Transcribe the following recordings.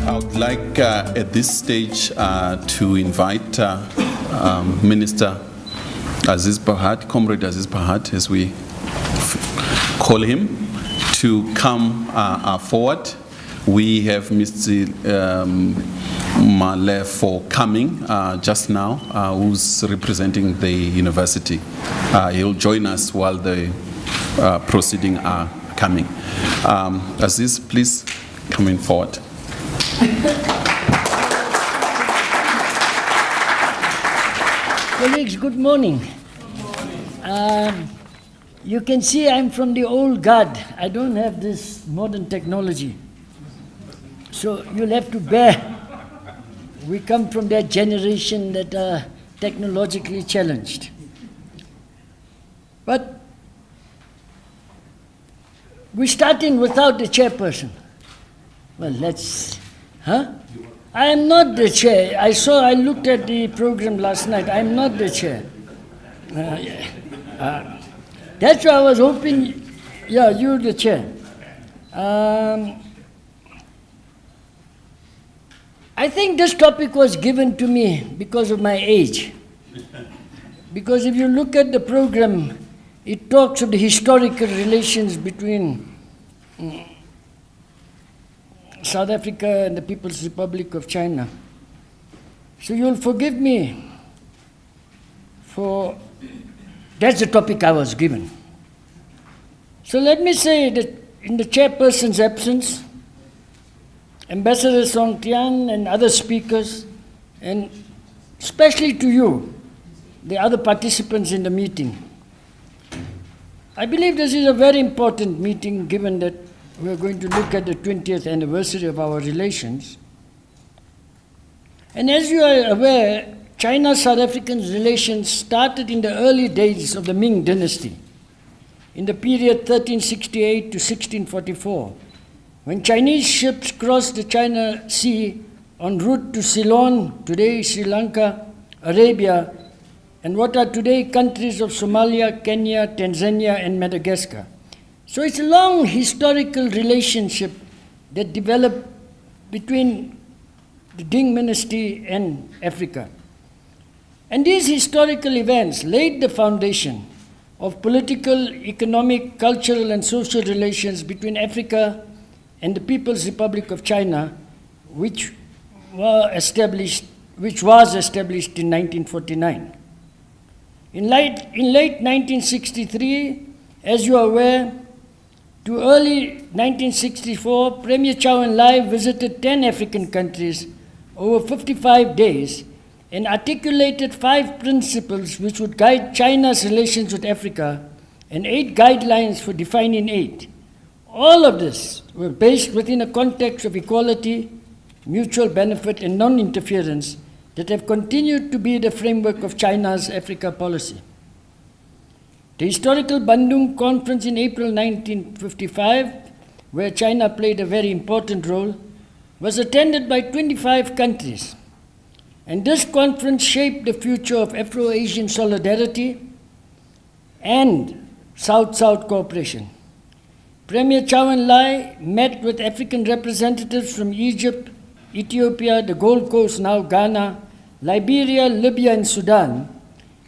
I would like at this stage to invite Minister Aziz Bahat, Comrade Aziz Bahat, as we call him, to come forward. We have Mr. Male for coming just now, who's representing the university. He'll join us while the proceedings are coming. Aziz, please come in forward. Colleagues, good morning. You can see I'm from the old guard. I don't have this modern technology. So you'll have to bear. We come from that generation that are technologically challenged. But we're starting without the chairperson. Well, I am not the chair. I looked at the program last night. I am not the chair. That's why I was hoping, you're the chair. I think this topic was given to me because of my age. Because if you look at the program, it talks of the historical relations between South Africa and the People's Republic of China. So you'll forgive me for, that's the topic I was given. So let me say that in the chairperson's absence, Ambassador Songtian and other speakers, and especially to you, the other participants in the meeting, I believe this is a very important meeting given that we're going to look at the 20th anniversary of our relations. And as you are aware, China-South African relations started in the early days of the Ming dynasty, in the period 1368 to 1644, when Chinese ships crossed the China Sea en route to Ceylon, today Sri Lanka, Arabia, and what are today countries of Somalia, Kenya, Tanzania, and Madagascar. So it's a long historical relationship that developed between the Ding dynasty and Africa. And these historical events laid the foundation of political, economic, cultural, and social relations between Africa and the People's Republic of China, which was established in 1949. In late 1963, as you are aware, to early 1964, Premier Chou En-lai visited 10 African countries over 55 days and articulated 5 principles which would guide China's relations with Africa and 8 guidelines for defining aid. All of this were based within a context of equality, mutual benefit, and non-interference that have continued to be the framework of China's Africa policy. The historical Bandung Conference in April 1955, where China played a very important role, was attended by 25 countries. And this conference shaped the future of Afro-Asian solidarity and South-South cooperation. Premier Chou En-lai met with African representatives from Egypt, Ethiopia, the Gold Coast, now Ghana, Liberia, Libya, and Sudan.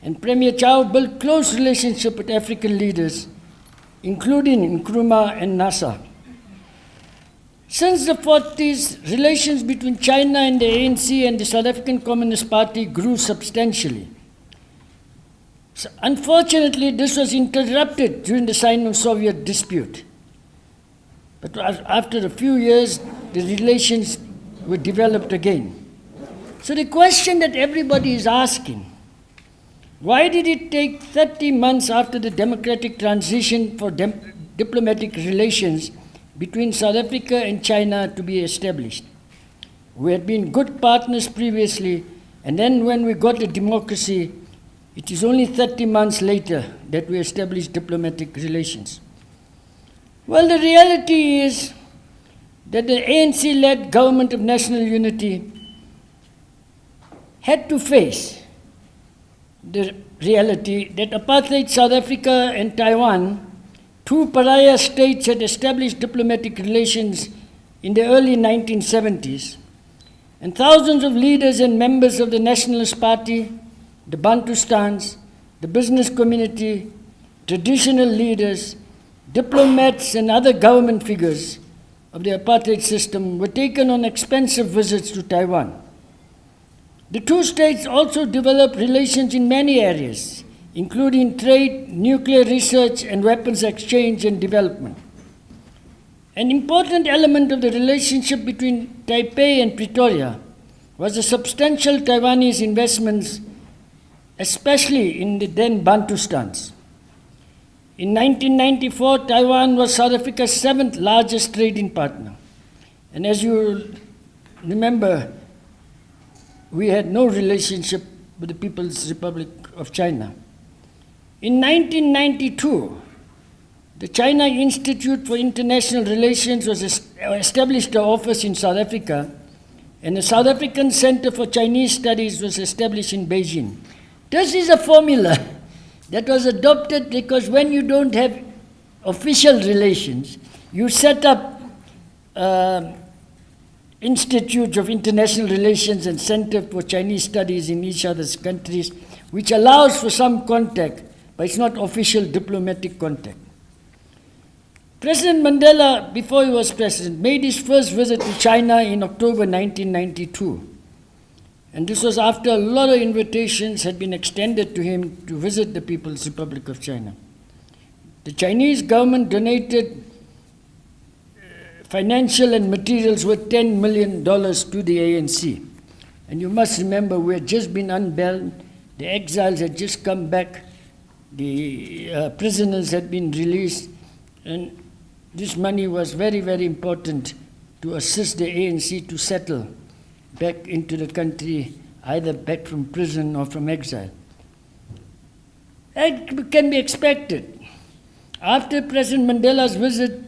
And Premier Chou built close relationship with African leaders, including Nkrumah and Nasser. Since the 40s, relations between China and the ANC and the South African Communist Party grew substantially. So unfortunately, this was interrupted during the Sino-Soviet dispute. But after a few years, the relations were developed again. So the question that everybody is asking, why did it take 30 months after the democratic transition for diplomatic relations between South Africa and China to be established? We had been good partners previously, and then when we got the democracy, it is only 30 months later that we established diplomatic relations. Well, the reality is that the ANC-led government of national unity had to face the reality that apartheid South Africa and Taiwan, 2 pariah states, had established diplomatic relations in the early 1970s, and thousands of leaders and members of the Nationalist Party, the Bantustans, the business community, traditional leaders, diplomats and other government figures of the apartheid system were taken on expensive visits to Taiwan. The two states also developed relations in many areas, including trade, nuclear research, and weapons exchange and development. An important element of the relationship between Taipei and Pretoria was the substantial Taiwanese investments, especially in the then Bantustans. In 1994, Taiwan was South Africa's 7th largest trading partner. And as you remember, we had no relationship with the People's Republic of China. In 1992, the China Institute for International Relations was established an office in South Africa, and the South African Center for Chinese Studies was established in Beijing. This is a formula that was adopted because when you don't have official relations, you set up institutes of international relations and center for Chinese studies in each other's countries, which allows for some contact, but it's not official diplomatic contact. President Mandela, before he was president, made his first visit to China in October 1992. And this was after a lot of invitations had been extended to him to visit the People's Republic of China. The Chinese government donated financial and materials worth $10 million to the ANC. And you must remember, we had just been unbound, the exiles had just come back, the prisoners had been released, and this money was very, very important to assist the ANC to settle back into the country, either back from prison or from exile. That can be expected. After President Mandela's visit,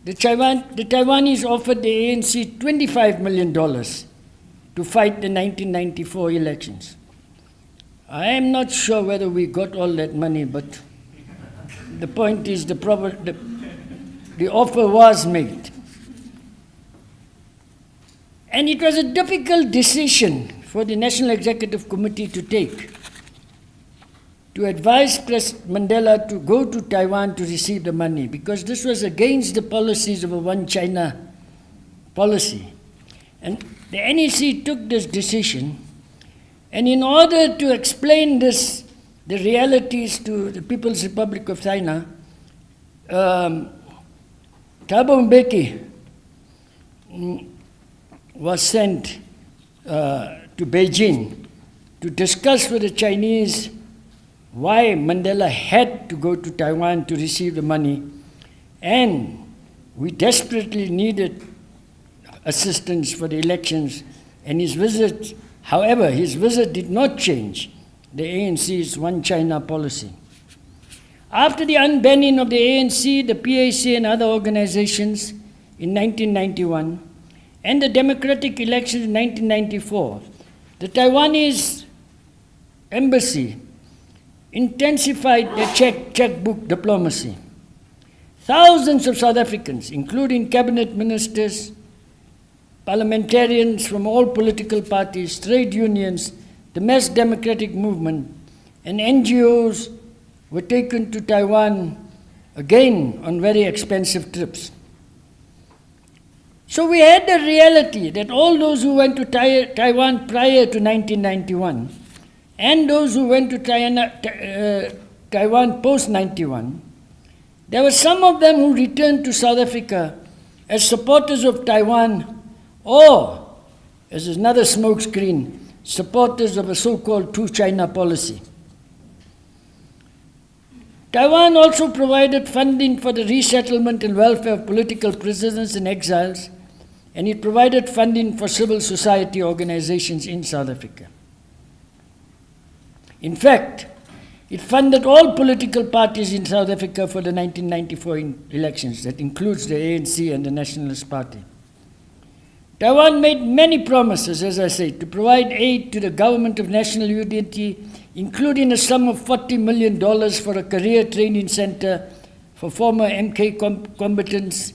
the Taiwanese offered the ANC $25 million to fight the 1994 elections. I am not sure whether we got all that money, but the point is the offer was made. And it was a difficult decision for the National Executive Committee to take, to advise President Mandela to go to Taiwan to receive the money, because this was against the policies of a one China policy. And the NEC took this decision, and in order to explain this, the realities to the People's Republic of China, Thabo Mbeki was sent to Beijing to discuss with the Chinese why Mandela had to go to Taiwan to receive the money, and we desperately needed assistance for the elections. And his visit, however, his visit did not change the ANC's one China policy. After the unbanning of the ANC, the PAC and other organizations in 1991, and the democratic elections in 1994, the Taiwanese embassy intensified their checkbook diplomacy. Thousands of South Africans, including cabinet ministers, parliamentarians from all political parties, trade unions, the mass democratic movement, and NGOs were taken to Taiwan, again on very expensive trips. So we had the reality that all those who went to Taiwan prior to 1991 and those who went to Taiwan post-91, there were some of them who returned to South Africa as supporters of Taiwan, or, as another smokescreen, supporters of a so-called two-China policy. Taiwan also provided funding for the resettlement and welfare of political prisoners and exiles, and it provided funding for civil society organizations in South Africa. In fact, it funded all political parties in South Africa for the 1994 elections. That includes the ANC and the Nationalist Party. Taiwan made many promises, as I say, to provide aid to the government of national unity, including a sum of $40 million for a career training center for former MK combatants,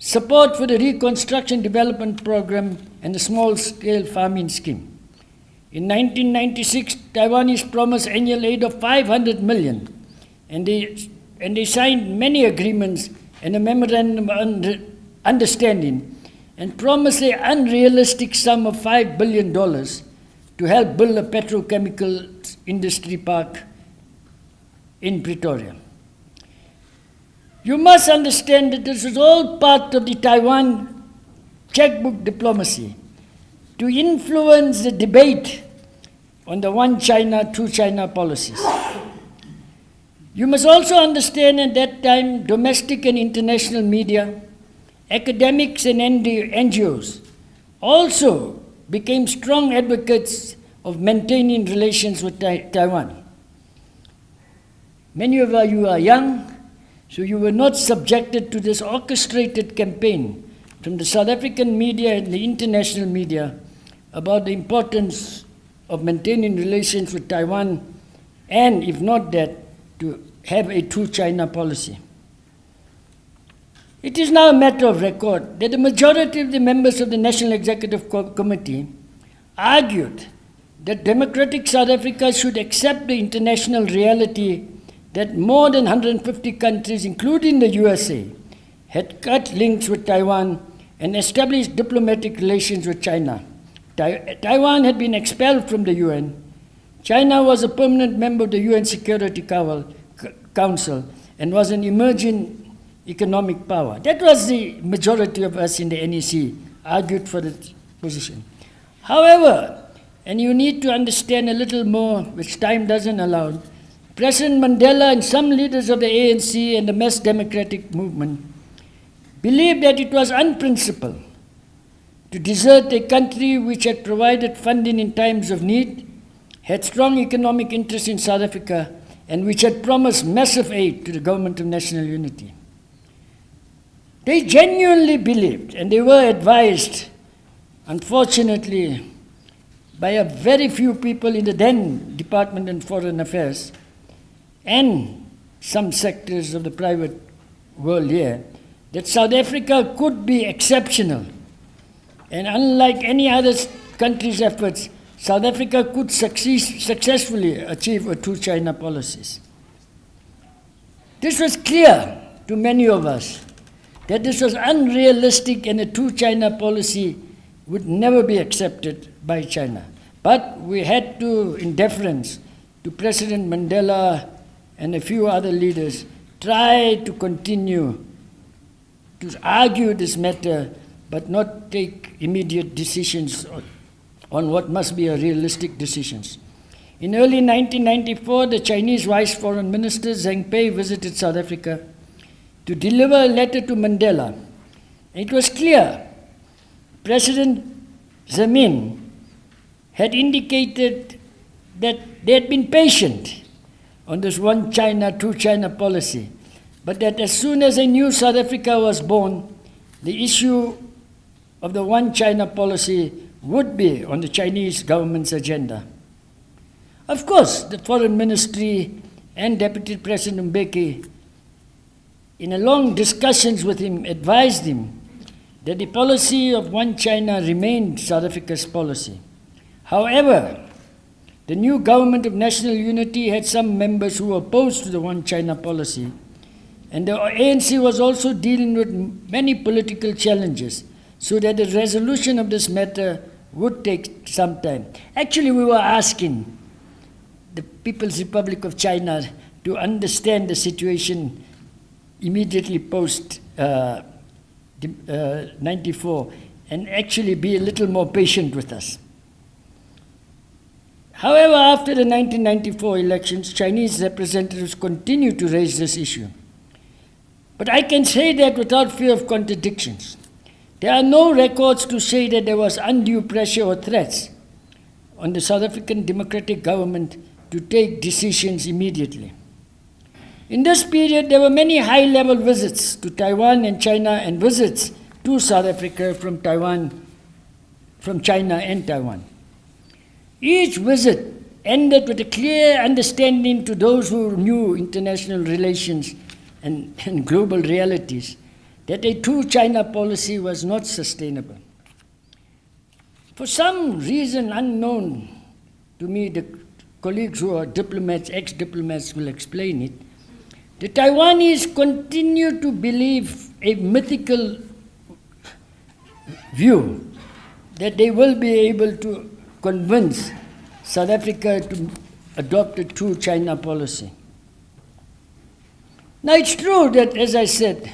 support for the Reconstruction Development Program and the small-scale farming scheme. In 1996, Taiwanese promised annual aid of 500 million, and they signed many agreements and a memorandum of understanding and promised an unrealistic sum of $5 billion to help build a petrochemical industry park in Pretoria. You must understand that this is all part of the Taiwan checkbook diplomacy to influence the debate on the one China, two China policies. You must also understand at that time domestic and international media, academics and NGOs also became strong advocates of maintaining relations with Taiwan. Many of you are young, so you were not subjected to this orchestrated campaign from the South African media and the international media about the importance of maintaining relations with Taiwan and, if not that, to have a two China policy. It is now a matter of record that the majority of the members of the National Executive Committee argued that democratic South Africa should accept the international reality that more than 150 countries, including the USA, had cut links with Taiwan and established diplomatic relations with China. Taiwan had been expelled from the UN. China was a permanent member of the UN Security Council and was an emerging economic power. That was the majority of us in the NEC argued for the position. However, and you need to understand a little more, which time doesn't allow, President Mandela and some leaders of the ANC and the mass democratic movement believed that it was unprincipled to desert a country which had provided funding in times of need, had strong economic interests in South Africa, and which had promised massive aid to the government of national unity. They genuinely believed, and they were advised, unfortunately, by a very few people in the then Department of Foreign Affairs and some sectors of the private world here, that South Africa could be exceptional. And unlike any other country's efforts, South Africa could successfully achieve a two China policies. This was clear to many of us that this was unrealistic and a two China policy would never be accepted by China. But we had to, in deference to President Mandela and a few other leaders, try to continue to argue this matter, but not take immediate decisions on what must be a realistic decisions. In early 1994, the Chinese Vice Foreign Minister Zhang Pei visited South Africa to deliver a letter to Mandela. It was clear President Zemin had indicated that they had been patient on this one China, two China policy, but that as soon as a new South Africa was born, the issue of the one China policy would be on the Chinese government's agenda. Of course, the Foreign Ministry and Deputy President Mbeki, in a long discussions with him, advised him that the policy of one China remained South Africa's policy. However, the new government of national unity had some members who were opposed to the one China policy, and the ANC was also dealing with many political challenges, so that the resolution of this matter would take some time. Actually, we were asking the People's Republic of China to understand the situation immediately post 94 and actually be a little more patient with us. However, after the 1994 elections, Chinese representatives continued to raise this issue. But I can say that without fear of contradictions. There are no records to say that there was undue pressure or threats on the South African Democratic Government to take decisions immediately. In this period, there were many high-level visits to Taiwan and China and visits to South Africa from China and Taiwan. Each visit ended with a clear understanding to those who knew international relations and global realities that a two-China policy was not sustainable. For some reason unknown to me, the colleagues who are diplomats, ex-diplomats will explain it, the Taiwanese continue to believe a mythical view that they will be able to convince South Africa to adopt a two-China policy. Now it's true that, as I said,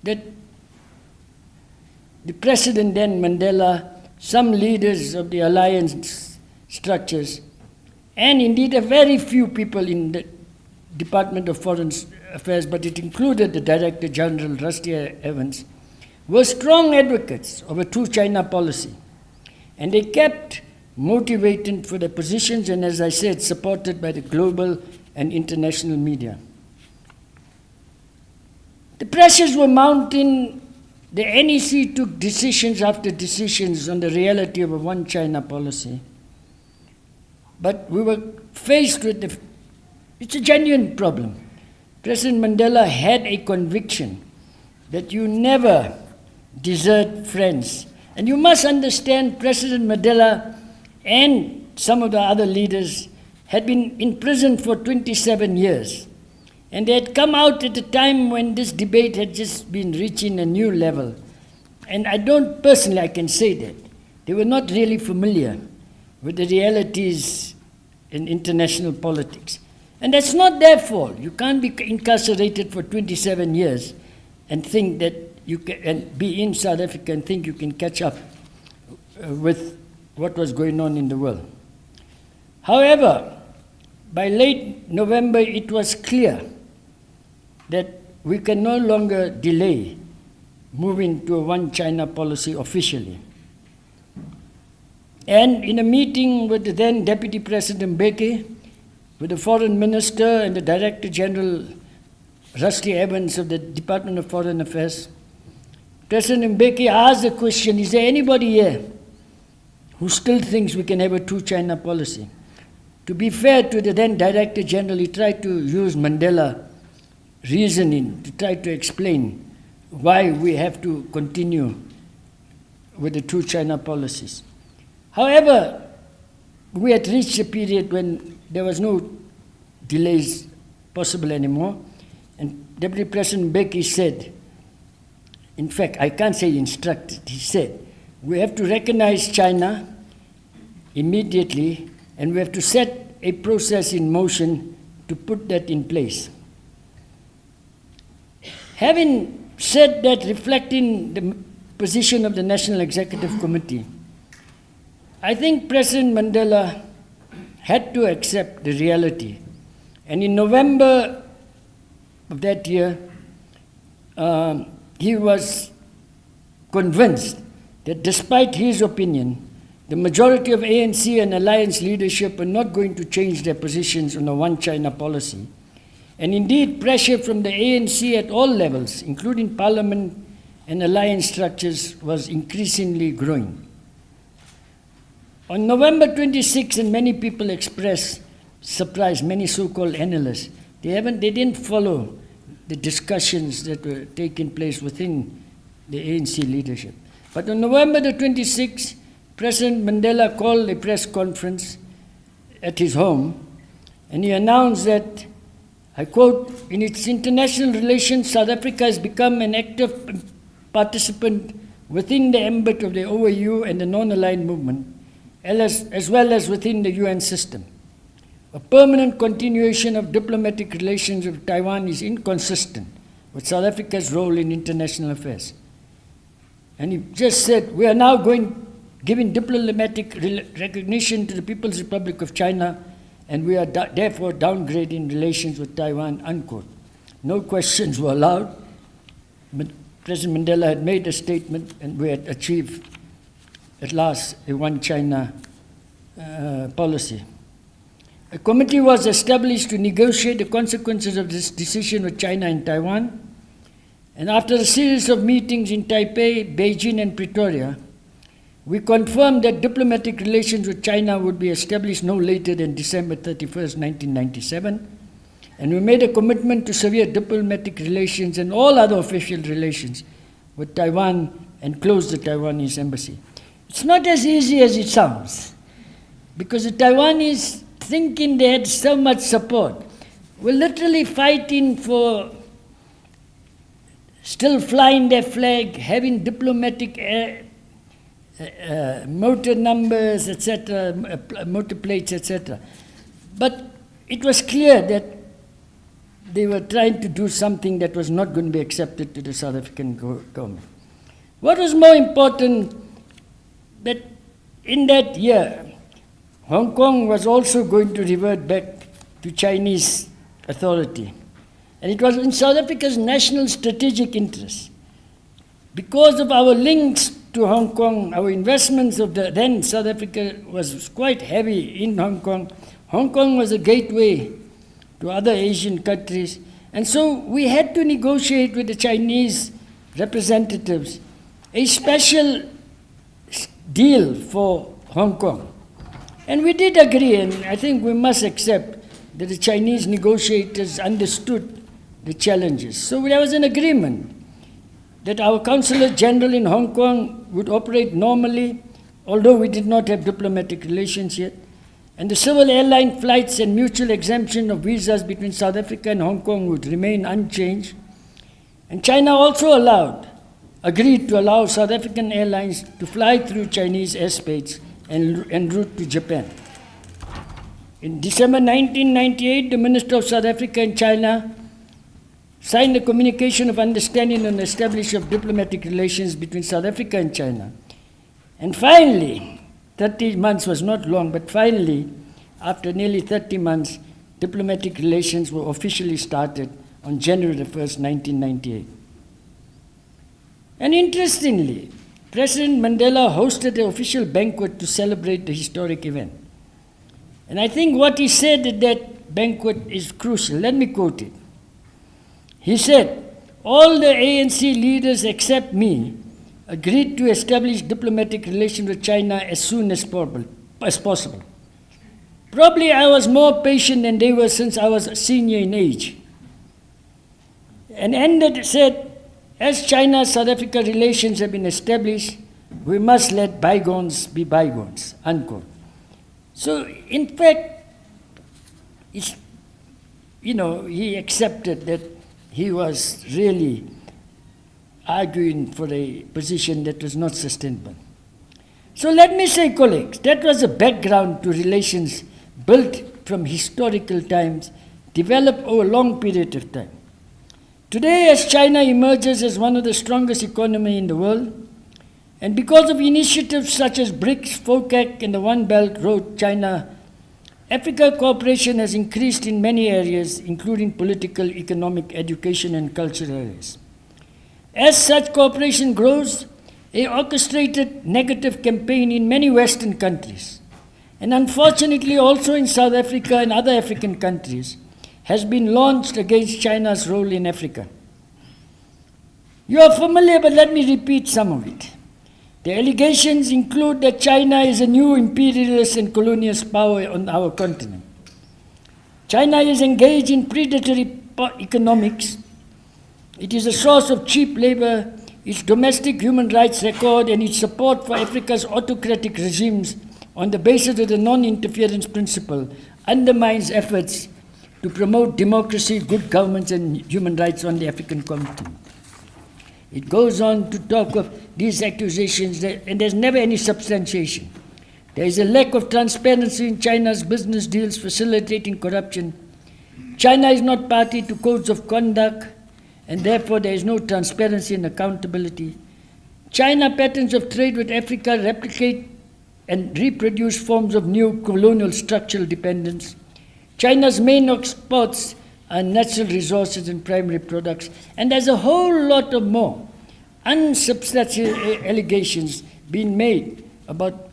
that the President then, Mandela, some leaders of the alliance structures, and indeed a very few people in the Department of Foreign Affairs, but it included the Director General, H.E Evans, were strong advocates of a two-China policy. And they kept motivating for their positions and, as I said, supported by the global and international media. The pressures were mounting. The NEC took decisions after decisions on the reality of a one-China policy. But we were faced with it's a genuine problem. President Mandela had a conviction that you never desert friends. And you must understand President Mandela and some of the other leaders had been in prison for 27 years. And they had come out at a time when this debate had just been reaching a new level. And I can say that. They were not really familiar with the realities in international politics. And that's not their fault. You can't be incarcerated for 27 years and think that you can and be in South Africa and think you can catch up with what was going on in the world. However, by late November, it was clear that we can no longer delay moving to a one-China policy officially. And in a meeting with the then Deputy President Mbeki, with the Foreign Minister and the Director General H.E Evans of the Department of Foreign Affairs, President Mbeki asked the question, is there anybody here who still thinks we can have a two-China policy? To be fair to the then Director General, he tried to use Mandela reasoning to try to explain why we have to continue with the two-China policies. However, we had reached a period when there was no delays possible anymore, and Deputy President Mbeki said, in fact, I can't say instructed, he said, we have to recognize China immediately, and we have to set a process in motion to put that in place. Having said that, reflecting the position of the National Executive Committee, I think President Mandela had to accept the reality. And in November of that year, he was convinced that despite his opinion, the majority of ANC and alliance leadership were not going to change their positions on a one-China policy. And indeed, pressure from the ANC at all levels, including parliament and alliance structures, was increasingly growing. On November 26, and many people expressed surprise, many so-called analysts, they didn't follow the discussions that were taking place within the ANC leadership. But on November the 26th, President Mandela called a press conference at his home, and he announced that, I quote, in its international relations, South Africa has become an active participant within the ambit of the OAU and the non-aligned movement, as well as within the UN system. A permanent continuation of diplomatic relations with Taiwan is inconsistent with South Africa's role in international affairs. And he just said, we are now giving diplomatic recognition to the People's Republic of China, and we are therefore downgrading relations with Taiwan, unquote. No questions were allowed. President Mandela had made a statement, and we had achieved at last a one-China policy. A committee was established to negotiate the consequences of this decision with China and Taiwan. And after a series of meetings in Taipei, Beijing, and Pretoria, we confirmed that diplomatic relations with China would be established no later than December 31st, 1997. and we made a commitment to severe diplomatic relations and all other official relations with Taiwan and close the Taiwanese embassy. It's not as easy as it sounds, because the Taiwanese, thinking they had so much support, were literally fighting for still flying their flag, having diplomatic motor numbers, etc., motor plates, etc. But it was clear that they were trying to do something that was not going to be accepted to the South African government. What was more important, that in that year, Hong Kong was also going to revert back to Chinese authority. And it was in South Africa's national strategic interest. Because of our links to Hong Kong, our investments of the then South Africa was quite heavy in Hong Kong. Hong Kong was a gateway to other Asian countries. And so we had to negotiate with the Chinese representatives a special deal for Hong Kong. And we did agree, and I think we must accept that the Chinese negotiators understood the challenges. So there was an agreement that our Consulate General in Hong Kong would operate normally, although we did not have diplomatic relations yet, and the civil airline flights and mutual exemption of visas between South Africa and Hong Kong would remain unchanged. And China also agreed to allow South African airlines to fly through Chinese airspace en route to Japan. In December 1998, the Minister of South Africa and China signed a communication of understanding on the establishment of diplomatic relations between South Africa and China. And finally, 30 months was not long, but finally, after nearly 30 months, diplomatic relations were officially started on January 1st, 1998. And interestingly, President Mandela hosted an official banquet to celebrate the historic event. And I think what he said at that banquet is crucial. Let me quote it. He said, "All the ANC leaders except me agreed to establish diplomatic relations with China as soon as possible. Probably I was more patient than they were since I was a senior in age." And ended, said, "As China-South Africa relations have been established, we must let bygones be bygones," unquote. So, in fact, he accepted that he was really arguing for a position that was not sustainable. So let me say, colleagues, that was a background to relations built from historical times, developed over a long period of time. Today, as China emerges as one of the strongest economies in the world, and because of initiatives such as BRICS, FOCAC, and the One Belt Road China-Africa cooperation has increased in many areas, including political, economic, education, and cultural areas. As such cooperation grows, an orchestrated negative campaign in many Western countries, and unfortunately also in South Africa and other African countries, has been launched against China's role in Africa. You are familiar, but let me repeat some of it. The allegations include that China is a new imperialist and colonialist power on our continent. China is engaged in predatory economics. It is a source of cheap labor. Its domestic human rights record and its support for Africa's autocratic regimes on the basis of the non-interference principle undermines efforts to promote democracy, good governance, and human rights on the African continent. It goes on to talk of these accusations, and there's never any substantiation. There is a lack of transparency in China's business deals facilitating corruption. China is not party to codes of conduct, and therefore there is no transparency and accountability. China patterns of trade with Africa replicate and reproduce forms of new colonial structural dependence. China's main exports are natural resources and primary products, and there's a whole lot of more unsubstantiated allegations being made about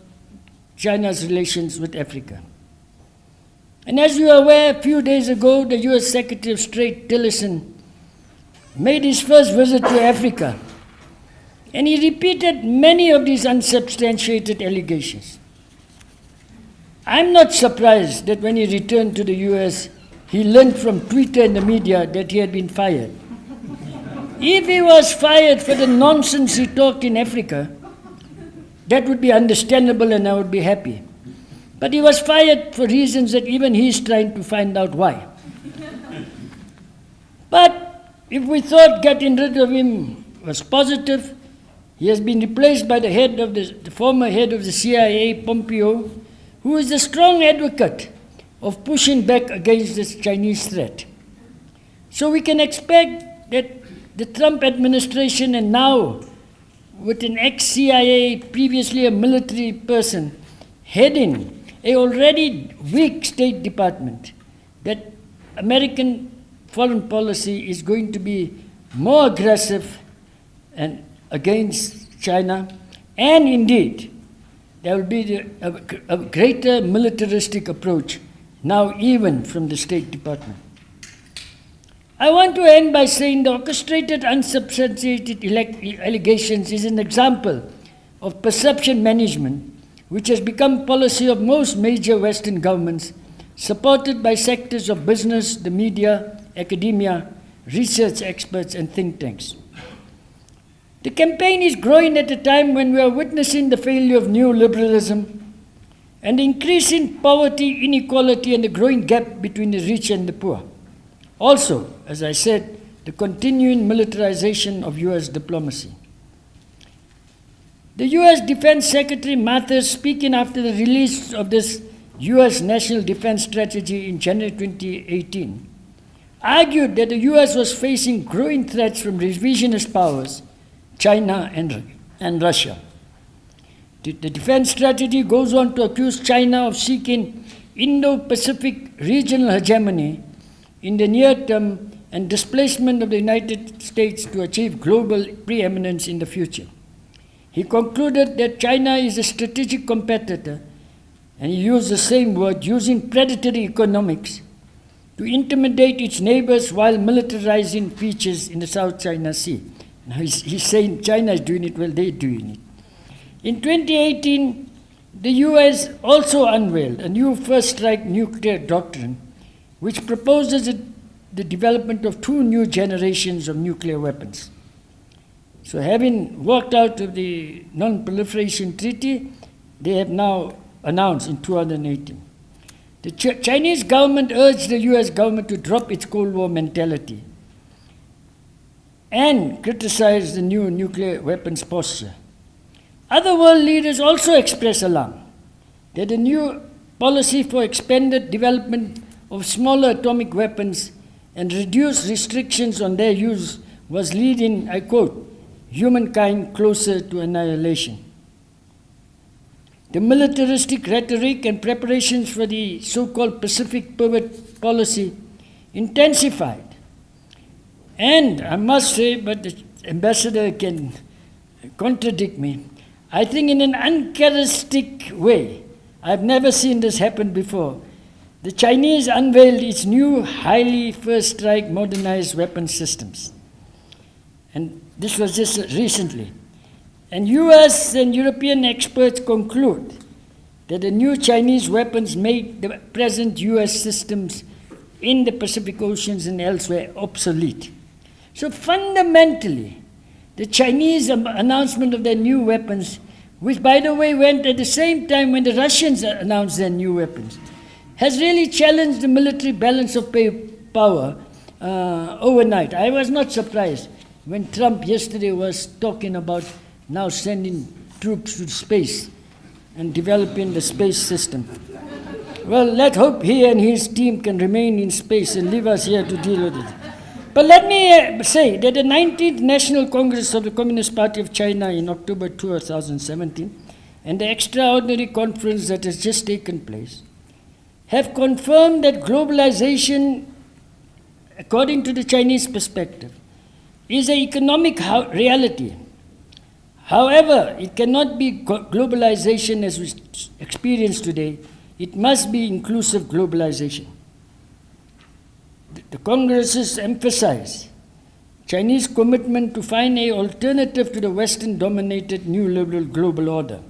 China's relations with Africa. And as you are aware, a few days ago, the U.S. Secretary of State Tillerson made his first visit to Africa, and he repeated many of these unsubstantiated allegations. I'm not surprised that when he returned to the U.S., he learned from Twitter and the media that he had been fired. If he was fired for the nonsense he talked in Africa, that would be understandable and I would be happy. But he was fired for reasons that even he is trying to find out why. But if we thought getting rid of him was positive, he has been replaced by the former head of the CIA, Pompeo, who is a strong advocate of pushing back against this Chinese threat. So we can expect that the Trump administration, and now with an ex-CIA, previously a military person, heading a already weak State Department, that American foreign policy is going to be more aggressive and against China, and indeed there will be a greater militaristic approach now even from the State Department. I want to end by saying the orchestrated, unsubstantiated allegations is an example of perception management which has become policy of most major Western governments, supported by sectors of business, the media, academia, research experts, and think tanks. The campaign is growing at a time when we are witnessing the failure of neoliberalism and the increase in poverty, inequality, and the growing gap between the rich and the poor. Also, as I said, the continuing militarization of U.S. diplomacy. The U.S. Defense Secretary Mathers, speaking after the release of this U.S. National Defense Strategy in January 2018, argued that the U.S. was facing growing threats from revisionist powers, China and Russia. The defense strategy goes on to accuse China of seeking Indo-Pacific regional hegemony in the near term and displacement of the United States to achieve global preeminence in the future. He concluded that China is a strategic competitor, and he used the same word, using predatory economics to intimidate its neighbors while militarizing features in the South China Sea. Now he's saying China is doing it, well, they're doing it. In 2018, the US also unveiled a new first strike nuclear doctrine which proposes the development of 2 new generations of nuclear weapons. So having walked out of the Non-Proliferation Treaty, they have now announced in 2018. The Chinese government urged the US government to drop its Cold War mentality and criticized the new nuclear weapons posture. Other world leaders also expressed alarm that the new policy for expanded development of smaller atomic weapons and reduced restrictions on their use was leading, I quote, humankind closer to annihilation. The militaristic rhetoric and preparations for the so-called Pacific Pivot policy intensified. And I must say, but the ambassador can contradict me, I think in an uncharacteristic way, I've never seen this happen before. The Chinese unveiled its new highly first strike modernized weapon systems. And this was just recently. And US and European experts conclude that the new Chinese weapons make the present US systems in the Pacific Oceans and elsewhere obsolete. So fundamentally, the Chinese announcement of their new weapons, which by the way went at the same time when the Russians announced their new weapons, has really challenged the military balance of power overnight. I was not surprised when Trump yesterday was talking about now sending troops to space and developing the space system. Well, let's hope he and his team can remain in space and leave us here to deal with it. But let me say that the 19th National Congress of the Communist Party of China in October 2017 and the extraordinary conference that has just taken place have confirmed that globalization, according to the Chinese perspective, is an economic reality. However, it cannot be globalization as we experience today. It must be inclusive globalization. The Congresses emphasize Chinese commitment to find an alternative to the Western-dominated new liberal global order.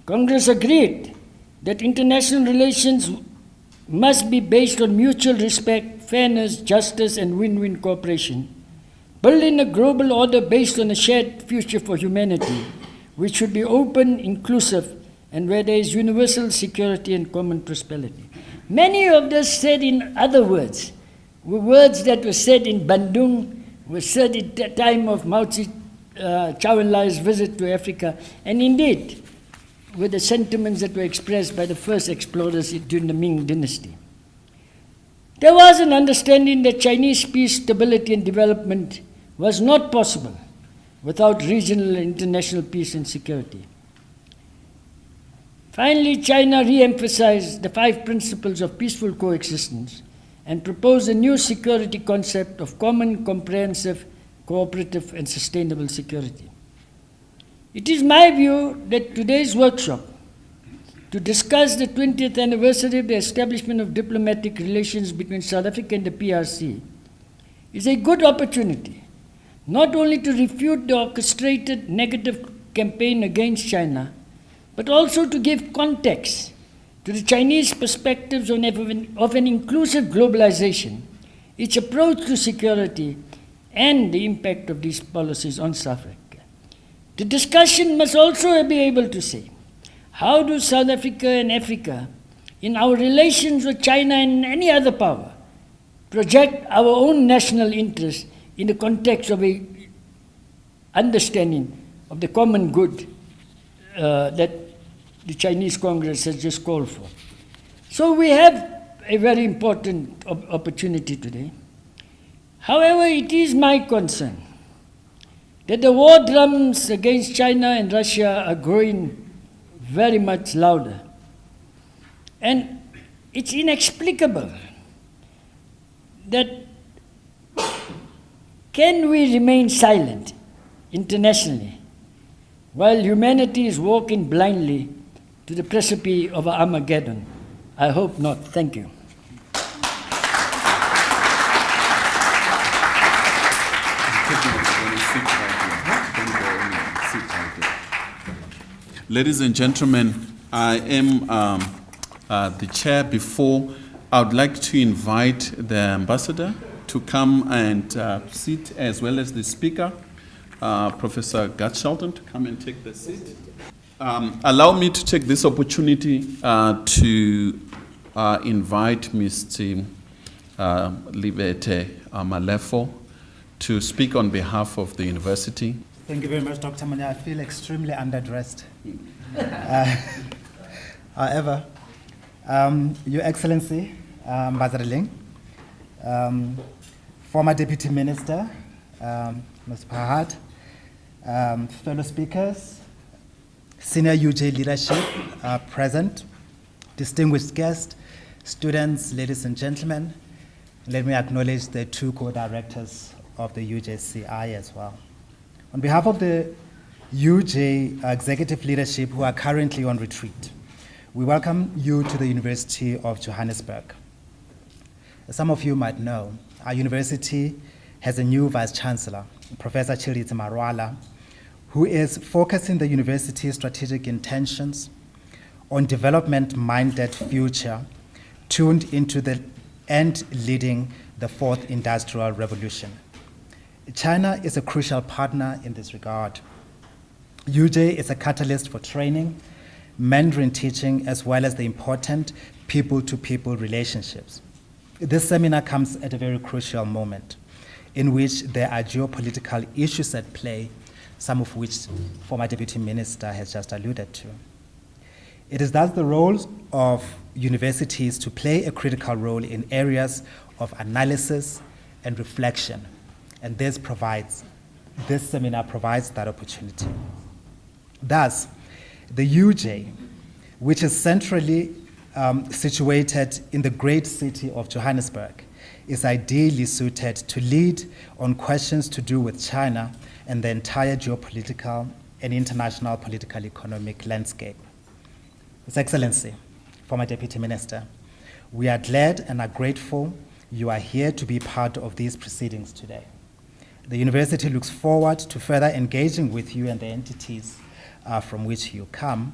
Congress agreed that international relations must be based on mutual respect, fairness, justice, and win-win cooperation, building a global order based on a shared future for humanity, which should be open, inclusive, and where there is universal security and common prosperity. Many of this said in other words were words that were said in Bandung, were said at the time of Chou En Lai's visit to Africa, and indeed were the sentiments that were expressed by the first explorers during the Ming dynasty. There was an understanding that Chinese peace, stability, and development was not possible without regional and international peace and security. Finally, China re-emphasized the 5 principles of peaceful coexistence and proposed a new security concept of common, comprehensive, cooperative, and sustainable security. It is my view that today's workshop to discuss the 20th anniversary of the establishment of diplomatic relations between South Africa and the PRC is a good opportunity not only to refute the orchestrated negative campaign against China, but also to give context to the Chinese perspectives of an inclusive globalization, its approach to security, and the impact of these policies on South Africa. The discussion must also be able to say, how do South Africa and Africa, in our relations with China and any other power, project our own national interests in the context of a understanding of the common good that the Chinese Congress has just called for. So we have a very important opportunity today. However, it is my concern that the war drums against China and Russia are growing very much louder. And it's inexplicable that can we remain silent internationally while humanity is walking blindly to the precipice of Armageddon? I hope not. Thank you. Ladies and gentlemen, I am the chair. Before, I would like to invite the ambassador to come and sit, as well as the speaker, Professor Shelton, to come and take the seat. Allow me to take this opportunity to invite Mr. Libete Malefo to speak on behalf of the university. Thank you very much, Dr. Manya. I feel extremely underdressed. However, Your Excellency, Ambassador Ling, former Deputy Minister, Ms. Pahad, fellow speakers, senior UJ leadership present, distinguished guests, students, ladies and gentlemen, let me acknowledge the 2 co-directors of the UJCI as well. On behalf of the UJ executive leadership who are currently on retreat, we welcome you to the University of Johannesburg. As some of you might know, our university has a new Vice-Chancellor, Professor H.E Lin, who is focusing the university's strategic intentions on development-minded future tuned into the end leading the 4th Industrial Revolution. China is a crucial partner in this regard. UJ is a catalyst for training, Mandarin teaching, as well as the important people-to-people relationships. This seminar comes at a very crucial moment in which there are geopolitical issues at play, some of which former Deputy Minister has just alluded to. It is thus the role of universities to play a critical role in areas of analysis and reflection, and this seminar provides that opportunity. Thus, the UJ, which is centrally situated in the great city of Johannesburg, is ideally suited to lead on questions to do with China and the entire geopolitical and international political economic landscape. His Excellency, former Deputy Minister, we are glad and are grateful you are here to be part of these proceedings today. The university looks forward to further engaging with you and the entities from which you come.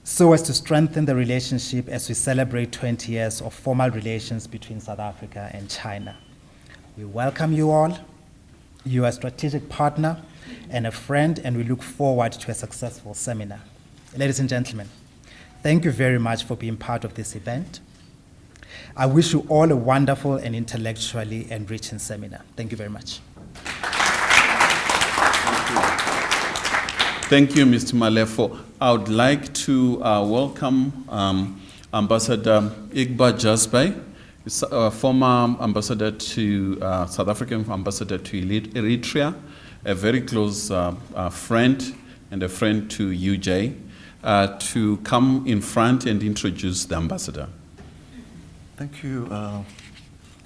so as to strengthen the relationship as we celebrate 20 years of formal relations between South Africa and China. We welcome you all. You are a strategic partner and a friend, and we look forward to a successful seminar. Ladies and gentlemen, thank you very much for being part of this event. I wish you all a wonderful and intellectually enriching seminar. Thank you very much. Thank you, Mr. Malefo. I would like to welcome Ambassador Igba Jasbay, former ambassador to South African ambassador to Eritrea, a very close friend and a friend to UJ, to come in front and introduce the ambassador. Thank you,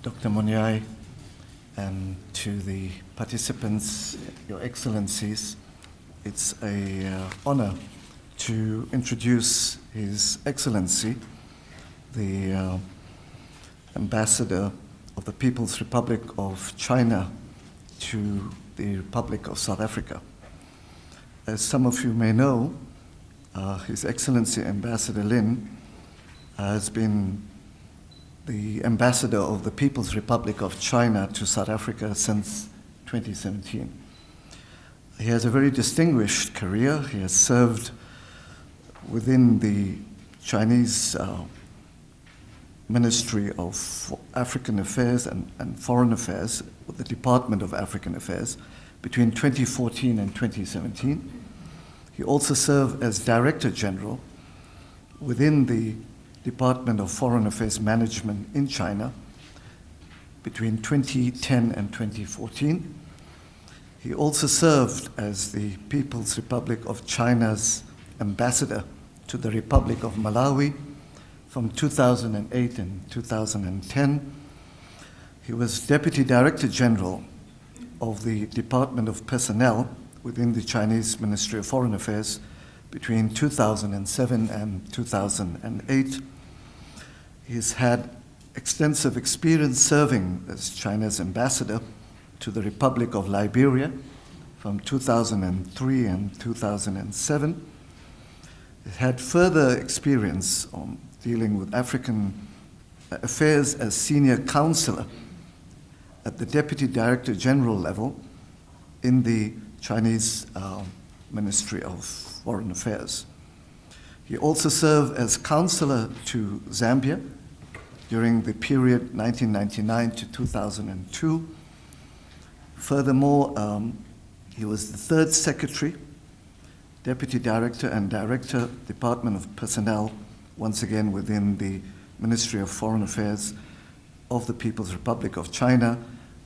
Dr. Monyai, and to the participants, Your Excellencies. It's an honor to introduce His Excellency, the Ambassador of the People's Republic of China to the Republic of South Africa. As some of you may know, His Excellency Ambassador Lin has been the Ambassador of the People's Republic of China to South Africa since 2017. He has a very distinguished career. He has served within the Chinese Ministry of African Affairs and Foreign Affairs, with the Department of African Affairs, between 2014 and 2017. He also served as Director General within the Department of Foreign Affairs Management in China between 2010 and 2014. He also served as the People's Republic of China's ambassador to the Republic of Malawi from 2008 and 2010. He was Deputy Director General of the Department of Personnel within the Chinese Ministry of Foreign Affairs between 2007 and 2008. He's had extensive experience serving as China's ambassador to the Republic of Liberia from 2003 and 2007. He had further experience on dealing with African affairs as senior counselor at the Deputy Director General level in the Chinese Ministry of Foreign Affairs. He also served as counselor to Zambia during the period 1999 to 2002. Furthermore, he was the third secretary, deputy director and director, Department of Personnel, once again within the Ministry of Foreign Affairs of the People's Republic of China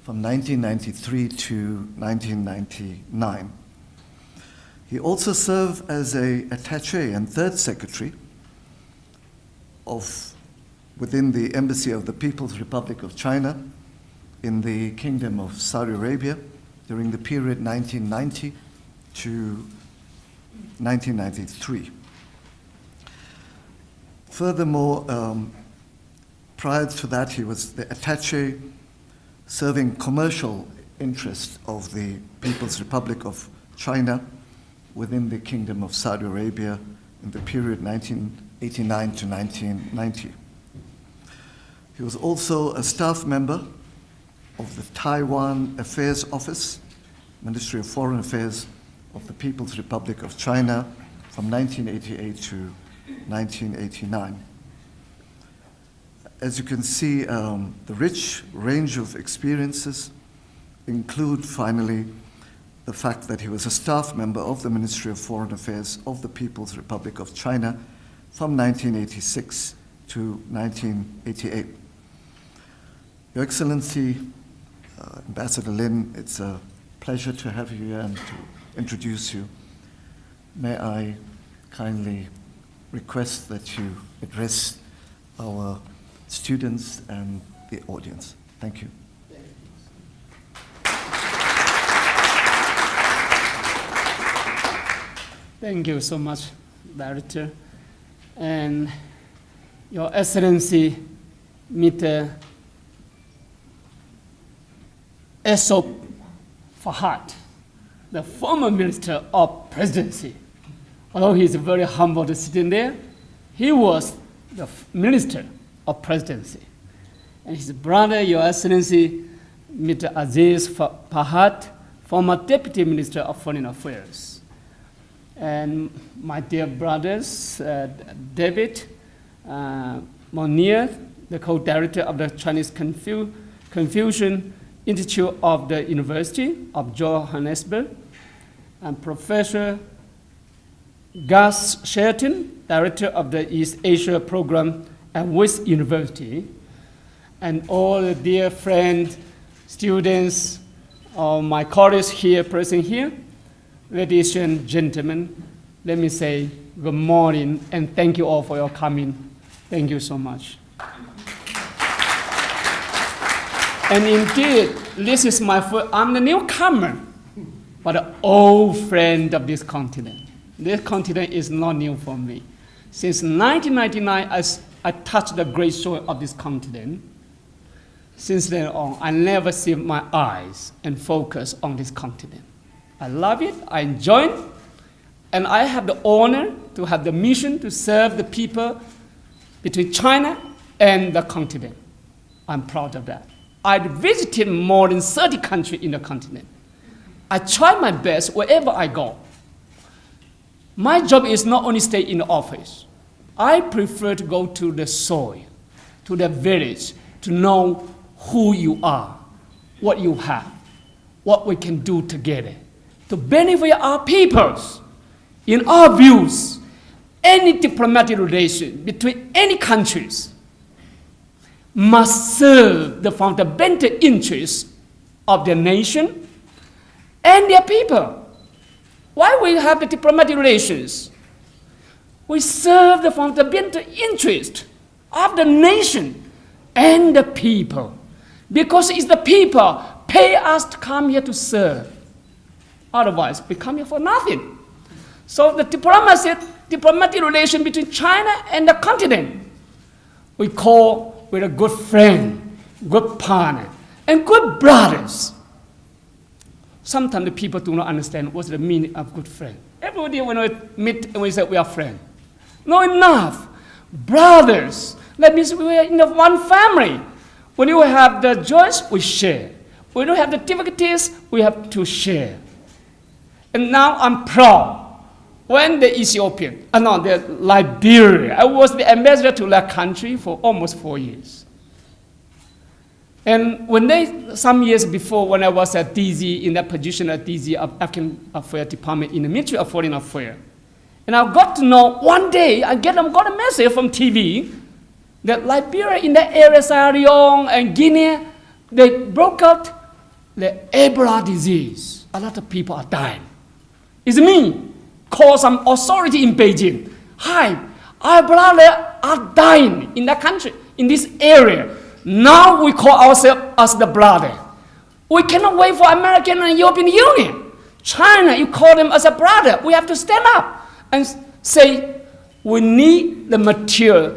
from 1993 to 1999. He also served as an attaché and third secretary within the Embassy of the People's Republic of China in the Kingdom of Saudi Arabia during the period 1990 to 1993. Furthermore, prior to that, he was the attaché serving commercial interests of the People's Republic of China within the Kingdom of Saudi Arabia in the period 1989 to 1990. He was also a staff member of the Taiwan Affairs Office, Ministry of Foreign Affairs of the People's Republic of China from 1988 to 1989. As you can see, the rich range of experiences include, finally, the fact that he was a staff member of the Ministry of Foreign Affairs of the People's Republic of China from 1986 to 1988. Your Excellency, Ambassador Lin, it's a pleasure to have you here and to introduce you. May I kindly request that you address our students and the audience. Thank you. Thank you so much, Director. And Your Excellency, Mr. Esop Fahad, the former Minister of Presidency Although he's very humble to sitting there, he was the Minister of Presidency. And his brother, Your Excellency, Mr. Aziz Pahat, former Deputy Minister of Foreign Affairs. And my dear brothers, David Monier, the co-director of the Chinese Confucius Institute of the University of Johannesburg, and Professor Gus Shelton, director of the East Asia program at West University, and all the dear friends, students, my colleagues here present here, ladies and gentlemen, let me say good morning and thank you all for your coming. Thank you so much. And indeed, this is my first, I'm the newcomer, but an old friend of this continent. This continent is not new for me. Since 1999, I touched the great soil of this continent. Since then on, I never see my eyes and focus on this continent. I love it, I enjoy it, and I have the honor to have the mission to serve the people between China and the continent. I'm proud of that. I visited more than 30 countries in the continent. I try my best wherever I go. My job is not only stay in the office. I prefer to go to the soil, to the village, to know who you are, what you have, what we can do together to benefit our peoples. In our views, any diplomatic relation between any countries must serve the fundamental interests of their nation and their people. Why we have the diplomatic relations? We serve the fundamental interest of the nation and the people, because it's the people pay us to come here to serve. Otherwise, we come here for nothing. So the diplomatic relation between China and the continent, we call with a good friend, good partner, and good brothers. Sometimes the people do not understand what's the meaning of good friend. Everybody, when we meet, and we say we are friends. Not enough. Brothers. That means we are in one family. When you have the joys, we share. When you have the difficulties, we have to share. And now I'm proud. When the the Liberia, I was the ambassador to that country for almost 4 years. And some years before, when I was at DZ, in that position at DZ of African Affairs Department in the Ministry of Foreign Affairs, and I got to know one day, I got a message from TV that Liberia in that area, Sierra Leone and Guinea, they broke out the Ebola disease. A lot of people are dying. It's me, call some authority in Beijing. Hi, our brother are dying in that country, in this area. Now we call ourselves as the brother. We cannot wait for American and European Union. China, you call them as a brother. We have to stand up and say, we need the material.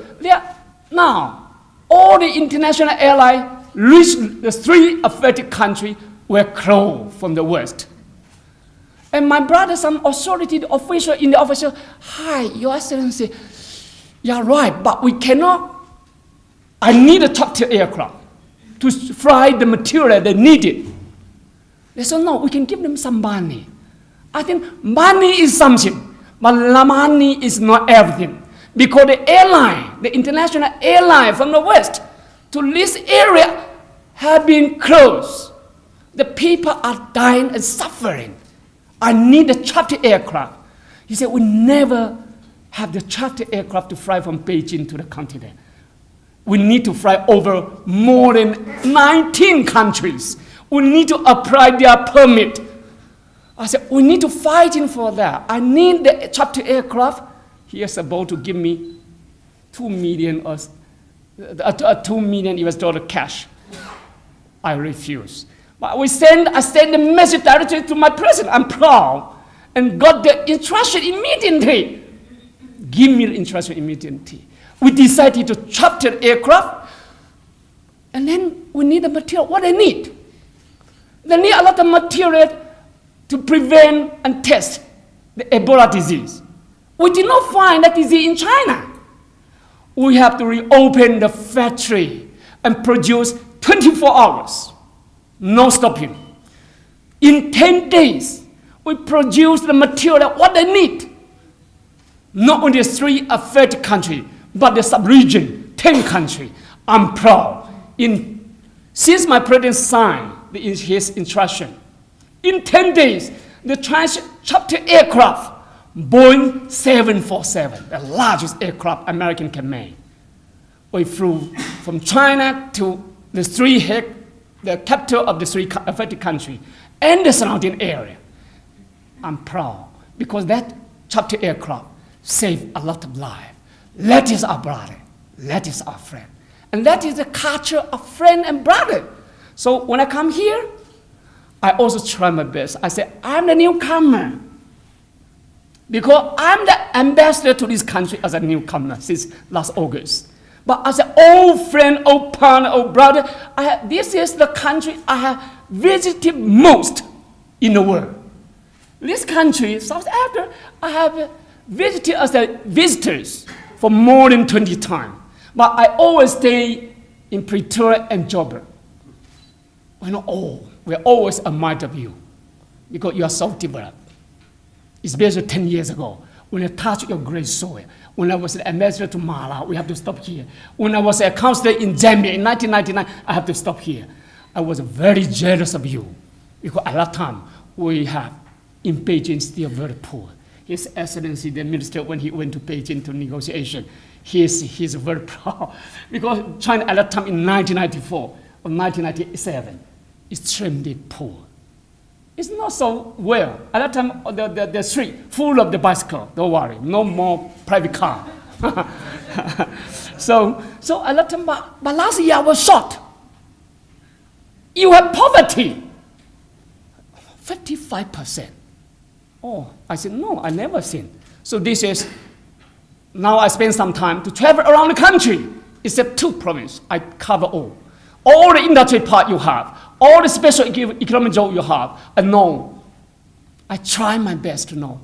Now, all the international airlines reached the 3 affected countries were closed from the West. And my brother, some authority official in the office, hi, Your Excellency, you're right, but we cannot. I need a top-tier aircraft to fly the material they needed. They said, no, we can give them some money. I think money is something, but money is not everything. Because the airline, the international airline from the West to this area have been closed. The people are dying and suffering. I need a charter aircraft. He said, we never have the charter aircraft to fly from Beijing to the continent. We need to fly over more than 19 countries. We need to apply their permit. I said, we need to fight in for that. I need the charter aircraft. He is about to give me $2 million US dollar cash. I refuse. But I send the message directly to my president. I'm proud. And got the instruction immediately. Give me the instruction immediately. We decided to charter aircraft. And then we need the material. What they need? They need a lot of material to prevent and test the Ebola disease. We did not find that easy in China. We have to reopen the factory and produce 24 hours, no stopping. In 10 days, we produce the material what they need. Not only the 3 affected countries, but the sub-region, 10 countries. I'm proud. Since my president signed his instruction, in 10 days, the Chinese chapter aircraft, Boeing 747, the largest aircraft American can make. We flew from China to the capital of the 3 affected countries and the surrounding area. I'm proud because that chapter aircraft saved a lot of lives. That is our brother. That is our friend. And that is the culture of friend and brother. So when I come here, I also try my best. I say, I'm the newcomer. Because I'm the ambassador to this country as a newcomer since last August. But as an old friend, old partner, old brother, this is the country I have visited most in the world. This country, South Africa, I have visited as a visitors for more than 20 times. But I always stay in Pretoria and Joburg. We're always admired of you because you are so developed. Especially 10 years ago, when I touched your great soil, when I was an ambassador to Malawi, we have to stop here. When I was a counselor in Zambia in 1999, I have to stop here. I was very jealous of you because at that time, we have in Beijing still very poor. His Excellency, the minister, when he went to Beijing to negotiation, he's very proud because China at that time in 1994 or 1997, extremely poor. It's not so well. At that time, the street full of the bicycle. Don't worry, no more private car. so at that time, but last year I was shocked. You have poverty, 55%. Oh, I said no, I never seen. So this is now I spend some time to travel around the country, except 2 provinces. I cover all the industry part you have. All the special economic zone you have, I know. I try my best to know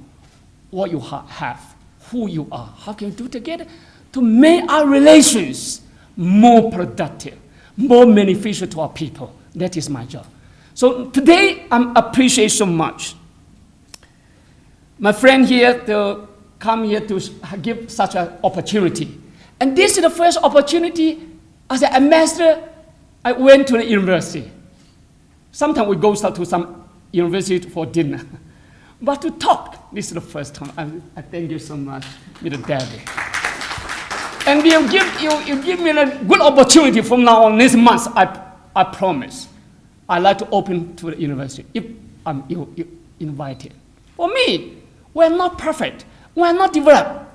what you have, who you are, how can we do together to make our relations more productive, more beneficial to our people. That is my job. So today, I appreciate so much. My friend here to come here to give such an opportunity. And this is the first opportunity as an ambassador. I went to the university. Sometimes we go to some university for dinner. But to talk, this is the first time. I thank you so much, Mr. Daddy. And you give me a good opportunity from now on this month, I promise. I'd like to open to the university if you invited. For me, we're not perfect. We're not developed.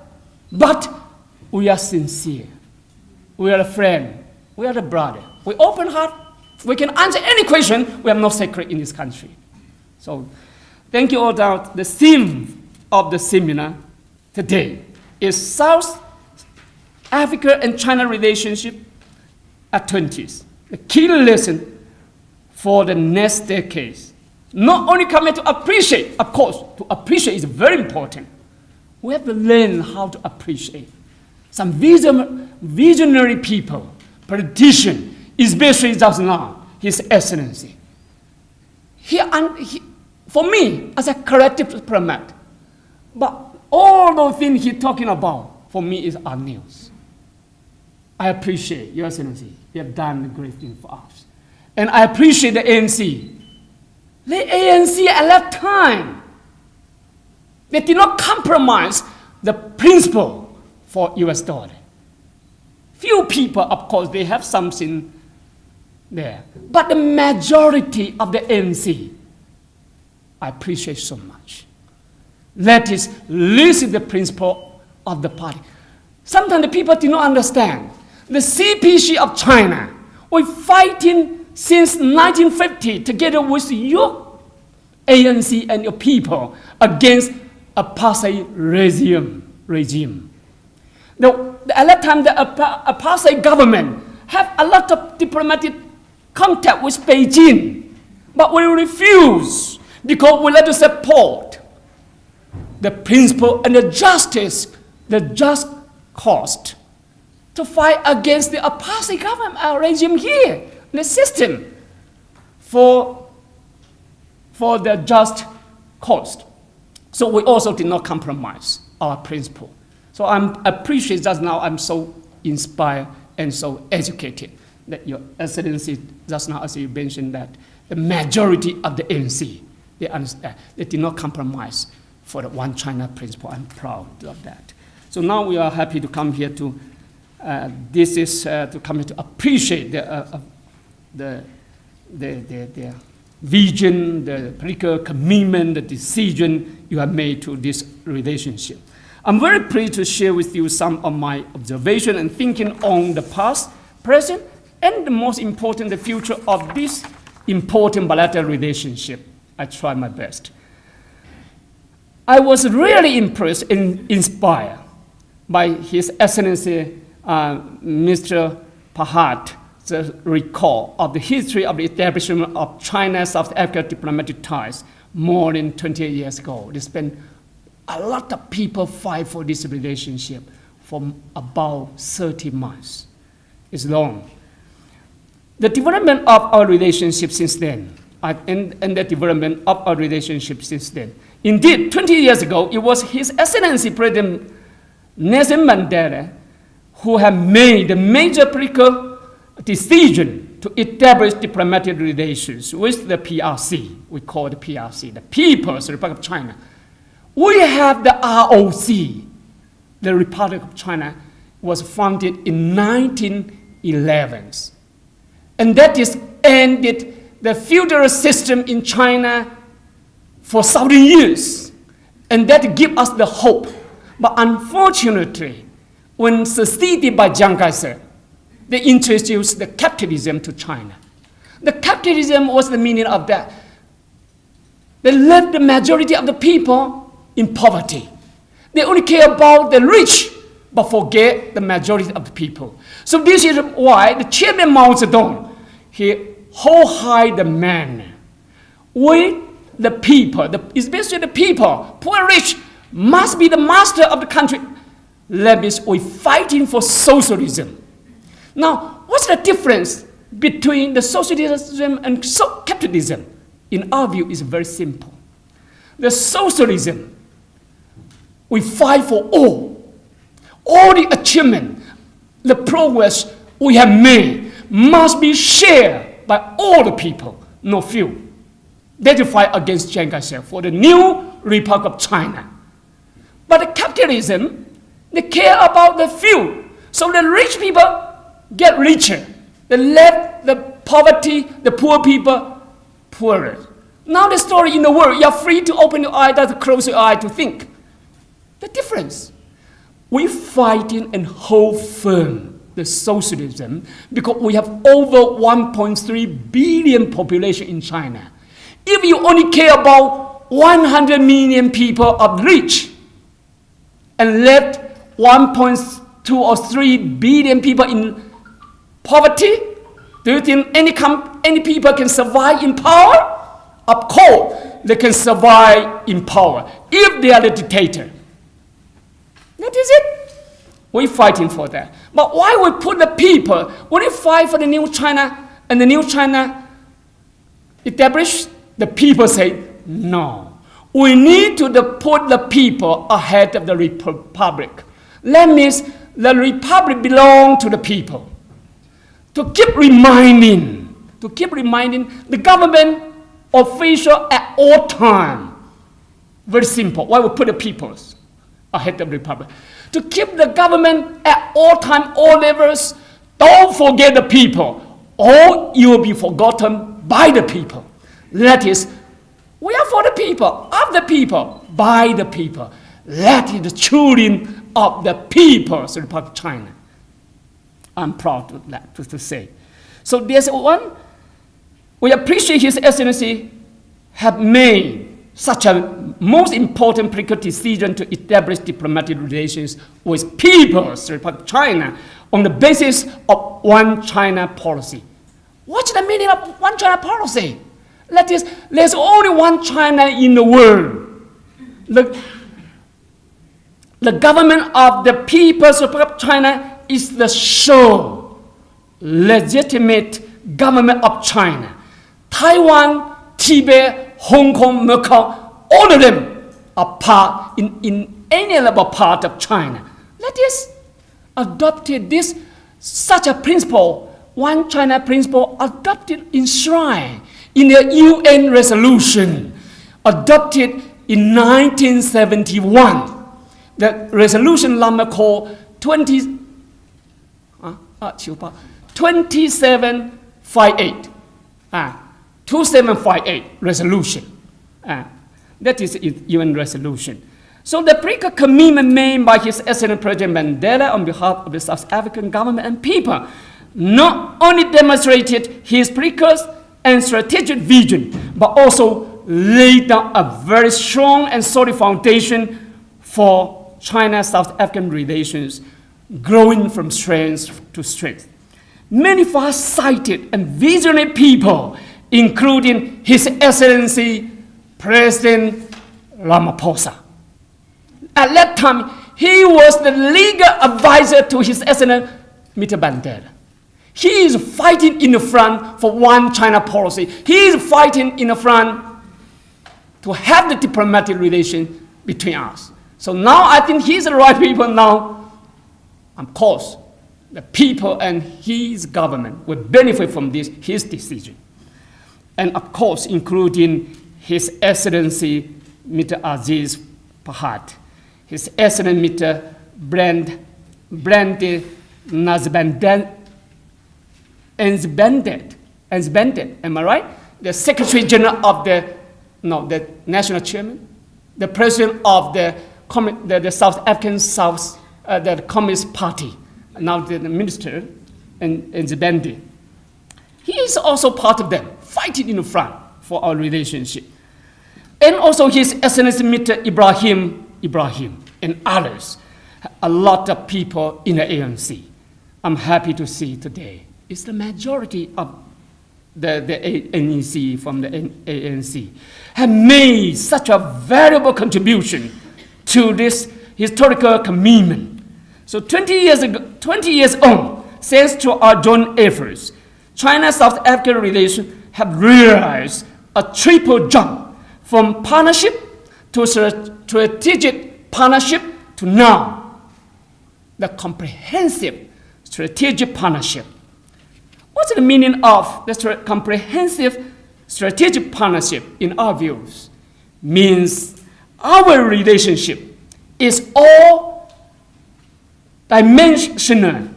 But we are sincere. We are a friend. We are a brother. We open heart. We can answer any question. We have no secret in this country. So, thank you all. The theme of the seminar today is South Africa and China relationship at 20s. The key lesson for the next decades. Not only coming to appreciate, of course, to appreciate is very important. We have to learn how to appreciate. Some visionary people, politicians, especially just now, His Excellency. For me, as a collective diplomat, but all those things he's talking about, for me, is our news. I appreciate Your Excellency. You have done a great thing for us. And I appreciate the ANC. The ANC at that time, they did not compromise the principle for US dollar. Few people, of course, they have something there. But the majority of the ANC, I appreciate so much. That is, this is the principle of the party. Sometimes the people do not understand. The CPC of China, we're fighting since 1950 together with your ANC and your people against apartheid regime. At that time, the apartheid government have a lot of diplomatic contact with Beijing, but we refuse because we like to support the principle and the justice, the just cause to fight against the apartheid government regime here, the system, for the just cause. So we also did not compromise our principle. So I appreciate just now I'm so inspired and so educated that Your Excellency, just now as you mentioned that the majority of the ANC, they understand, they did not compromise for the one China principle. I'm proud of that. So now we are happy to come here to, to come here to appreciate the vision, the political commitment, the decision you have made to this relationship. I'm very pleased to share with you some of my observation and thinking on the past, present, and the most important, the future of this important bilateral relationship. I try my best. I was really impressed and inspired by His Excellency Mr. Pahat's recall of the history of the establishment of China-South Africa diplomatic ties more than 28 years ago. There's been a lot of people fight for this relationship for about 30 months. It's long. The development of our relationship since then, and the development of our relationship since then. Indeed, 20 years ago, it was His Excellency President Nelson Mandela who had made the major political decision to establish diplomatic relations with the PRC. We call the PRC, the People's Republic of China. We have the ROC, the Republic of China, was founded in 1911. And that is ended the feudal system in China for 1,000 years. And that gives us the hope. But unfortunately, when succeeded by Chiang Kai-shek, they introduced the capitalism to China. The capitalism was the meaning of that. They left the majority of the people in poverty. They only care about the rich, but forget the majority of the people. So this is why the Chairman Mao Zedong, he hold high the man. We, the people, especially the people, poor and rich, must be the master of the country. That means we're fighting for socialism. Now, what's the difference between the socialism and capitalism? In our view, it's very simple. The socialism, we fight for all the achievement, the progress we have made must be shared by all the people, no few. They fight against Chiang Kai-shek for the new Republic of China. But the capitalism, they care about the few. So the rich people get richer. The left, the poverty, the poor people, poorer. Now the story in the world, you are free to open your eye, to close your eye to think. The difference, we fighting and hold firm the socialism because we have over 1.3 billion population in China. If you only care about 100 million people of rich and left 1.2 or 3 billion people in poverty, do you think any people can survive in power? Of course, they can survive in power if they are the dictator. That is it. We're fighting for that. But why we put the people, when we fight for the new China and the new China established, the people say, no. We need to put the people ahead of the republic. That means the republic belongs to the people. To keep reminding the government official at all time. Very simple. Why we put the people ahead of the republic? To keep the government at all time, all levels. Don't forget the people, or you will be forgotten by the people. That is, we are for the people, of the people, by the people. That is the children of the People's Republic of China. I'm proud of that to say. So there's one, we appreciate His Excellency have made such a most important political decision to establish diplomatic relations with People's Republic of China on the basis of one China policy. What's the meaning of one China policy? That is, there's only one China in the world. the government of the People's Republic of China is the sole legitimate government of China. Taiwan, Tibet, Hong Kong, Macau, all of them are part, in inalienable part of China. Let us adopt such a principle, one China principle, adopted, enshrined in the UN resolution, adopted in 1971. The resolution number called 2758. 2758 resolution. That is UN resolution. So the political commitment made by His Excellency President Mandela on behalf of the South African government and people not only demonstrated his political and strategic vision, but also laid down a very strong and solid foundation for China-South African relations, growing from strength to strength. Many far-sighted and visionary people, including His Excellency President Ramaphosa. At that time, he was the legal advisor to His Excellency Mr. Mandela. He is fighting in the front for one China policy. He is fighting in the front to have the diplomatic relation between us. So now I think he's the right people now. Of course, the people and his government will benefit from his decision. And of course, including His Excellency Mr. Aziz Pahat, His Excellency Mr. Brandy Enzbendet, am I right? The Secretary General of the National Chairman, the President of the South African the Communist Party, now the Minister Enzbendet. He is also part of them, fighting in the front for our relationship. And also His Excellency Mr. Ibrahim, and others, a lot of people in the ANC. I'm happy to see today it's the majority of the NEC from the ANC have made such a valuable contribution to this historical commitment. So 20 years on, thanks to our joint efforts, China-South African relations have realized a triple jump from partnership to strategic partnership to now the comprehensive strategic partnership. What's the meaning of the comprehensive strategic partnership in our views? Means our relationship is all dimensional,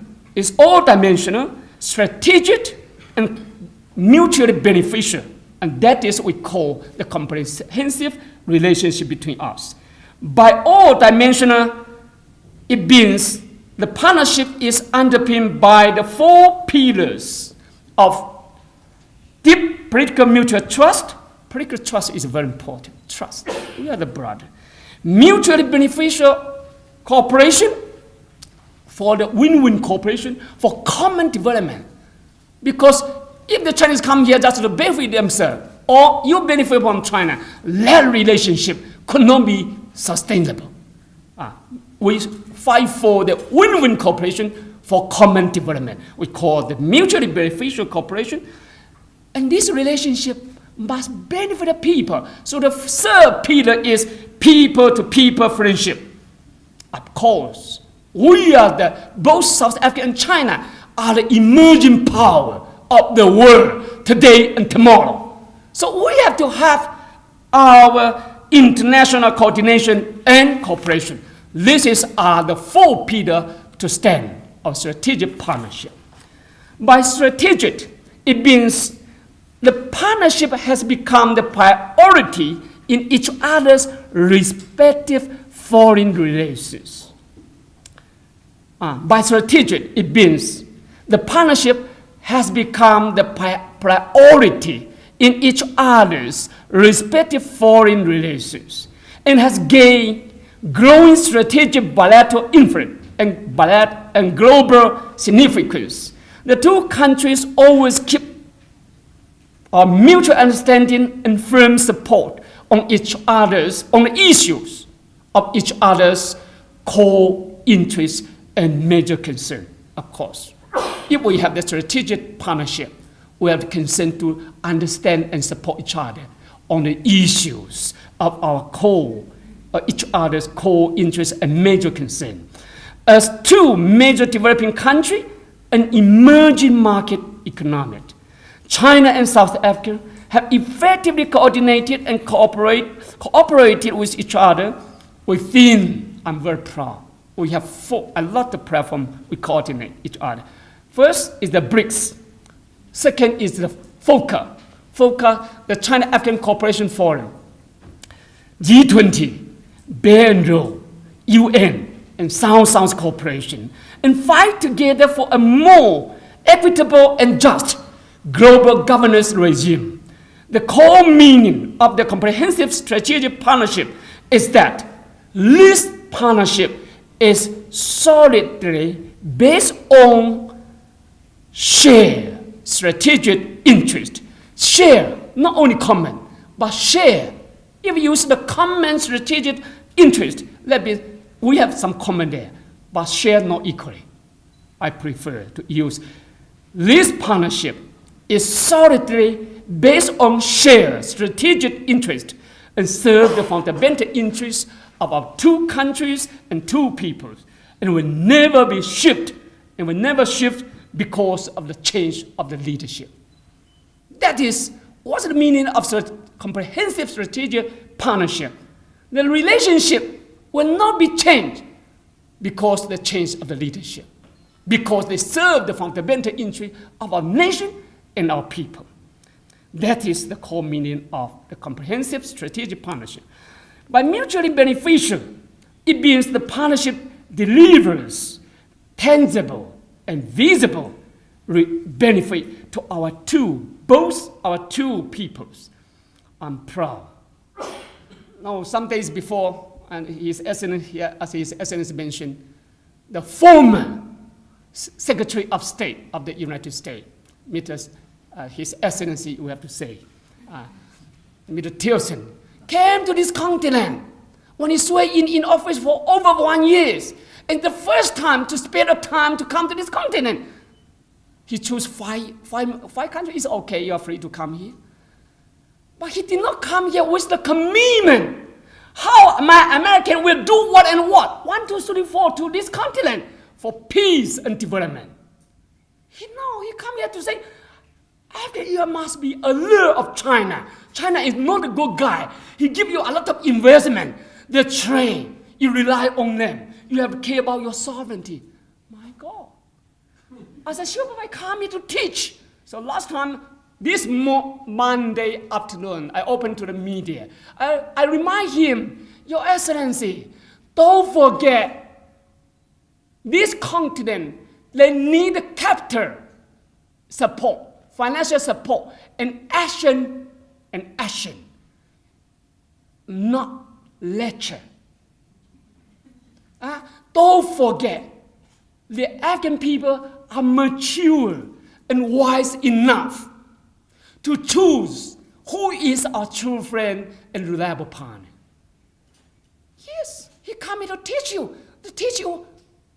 strategic, and mutually beneficial. And that is what we call the comprehensive relationship between us. By all dimensional, it means the partnership is underpinned by the four pillars of deep political mutual trust. Political trust is very important. Trust. We are the brother. Mutually beneficial cooperation, for the win-win cooperation, for common development. Because if the Chinese come here just to benefit themselves, or you benefit from China, that relationship could not be sustainable. We fight for the win-win cooperation for common development. We call the mutually beneficial cooperation. And this relationship must benefit the people. So the third pillar is people-to-people friendship. Of course, both South Africa and China are the emerging power of the world today and tomorrow. So we have to have our international coordination and cooperation. These are the four pillars to stand of strategic partnership. By strategic, it means the partnership has become the priority in each other's respective foreign relations. By strategic, it means the partnership has become the priority in each other's respective foreign relations and has gained growing strategic bilateral influence and global significance. The two countries always keep a mutual understanding and firm support on the issues of each other's core interests and major concern, of course. If we have the strategic partnership, we have the consent to understand and support each other on the issues of our each other's core interests and major concern. As two major developing countries and emerging market economies, China and South Africa have effectively coordinated and cooperated with each other within, I'm very proud, we have a lot of platforms we coordinate each other. First is the BRICS. Second is the FOCA, the China-African Cooperation Forum, G20, Belt and Road, UN, and South-South cooperation, and fight together for a more equitable and just global governance regime. The core meaning of the comprehensive strategic partnership is that this partnership is solidly based on shared strategic interest. Share, not only common, but share. If we use the common strategic interest, we have some common there, but share not equally. I prefer to use this partnership is solidly based on shared strategic interest and serve the fundamental interests of our two countries and two peoples, and will never be shifted, and will never shift because of the change of the leadership. That is what's the meaning of comprehensive strategic partnership. The relationship will not be changed because of the change of the leadership, because they serve the fundamental interest of our nation and our people. That is the core meaning of the comprehensive strategic partnership. By mutually beneficial, it means the partnership delivers tangible and visible benefit to both our two peoples. I'm proud. Now, some days before, and His Excellency here, as His Excellency mentioned, the former Secretary of State of the United States, His Excellency, we have to say, Mr. Tillerson, came to this continent when he was in office for over 1 year. And the first time to spend a time to come to this continent, he chose five countries. It's okay, you are free to come here. But he did not come here with the commitment. How American will do what and what? 1, 2, 3, 4 to this continent for peace and development. He come here to say, after you must be alert of China. China is not a good guy. He give you a lot of investment. The trade, you rely on them. You have to care about your sovereignty. My God. As a supervisor, I come here to teach. So last time, this Monday afternoon, I opened to the media. I remind him, Your Excellency, don't forget, this continent, they need capital support, financial support, and action, not lecture. Don't forget, the Afghan people are mature and wise enough to choose who is our true friend and reliable partner. Yes, he come here to teach you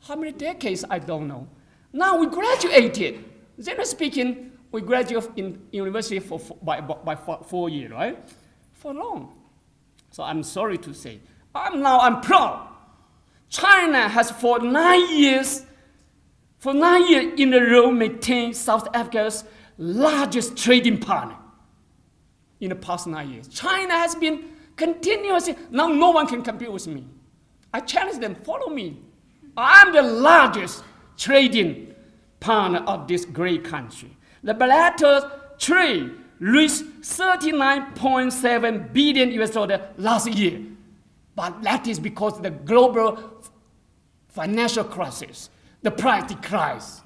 how many decades, I don't know. Now we graduated. Generally speaking, we graduate in university by 4 years, right? For long. So I'm sorry to say, I'm proud. China has for 9 years in a row maintained South Africa's largest trading partner in the past 9 years. China has been continuously, now no one can compete with me. I challenge them, follow me. I'm the largest trading partner of this great country. The bilateral trade reached $39.7 billion last year. But that is because of the global financial crisis. The price declines.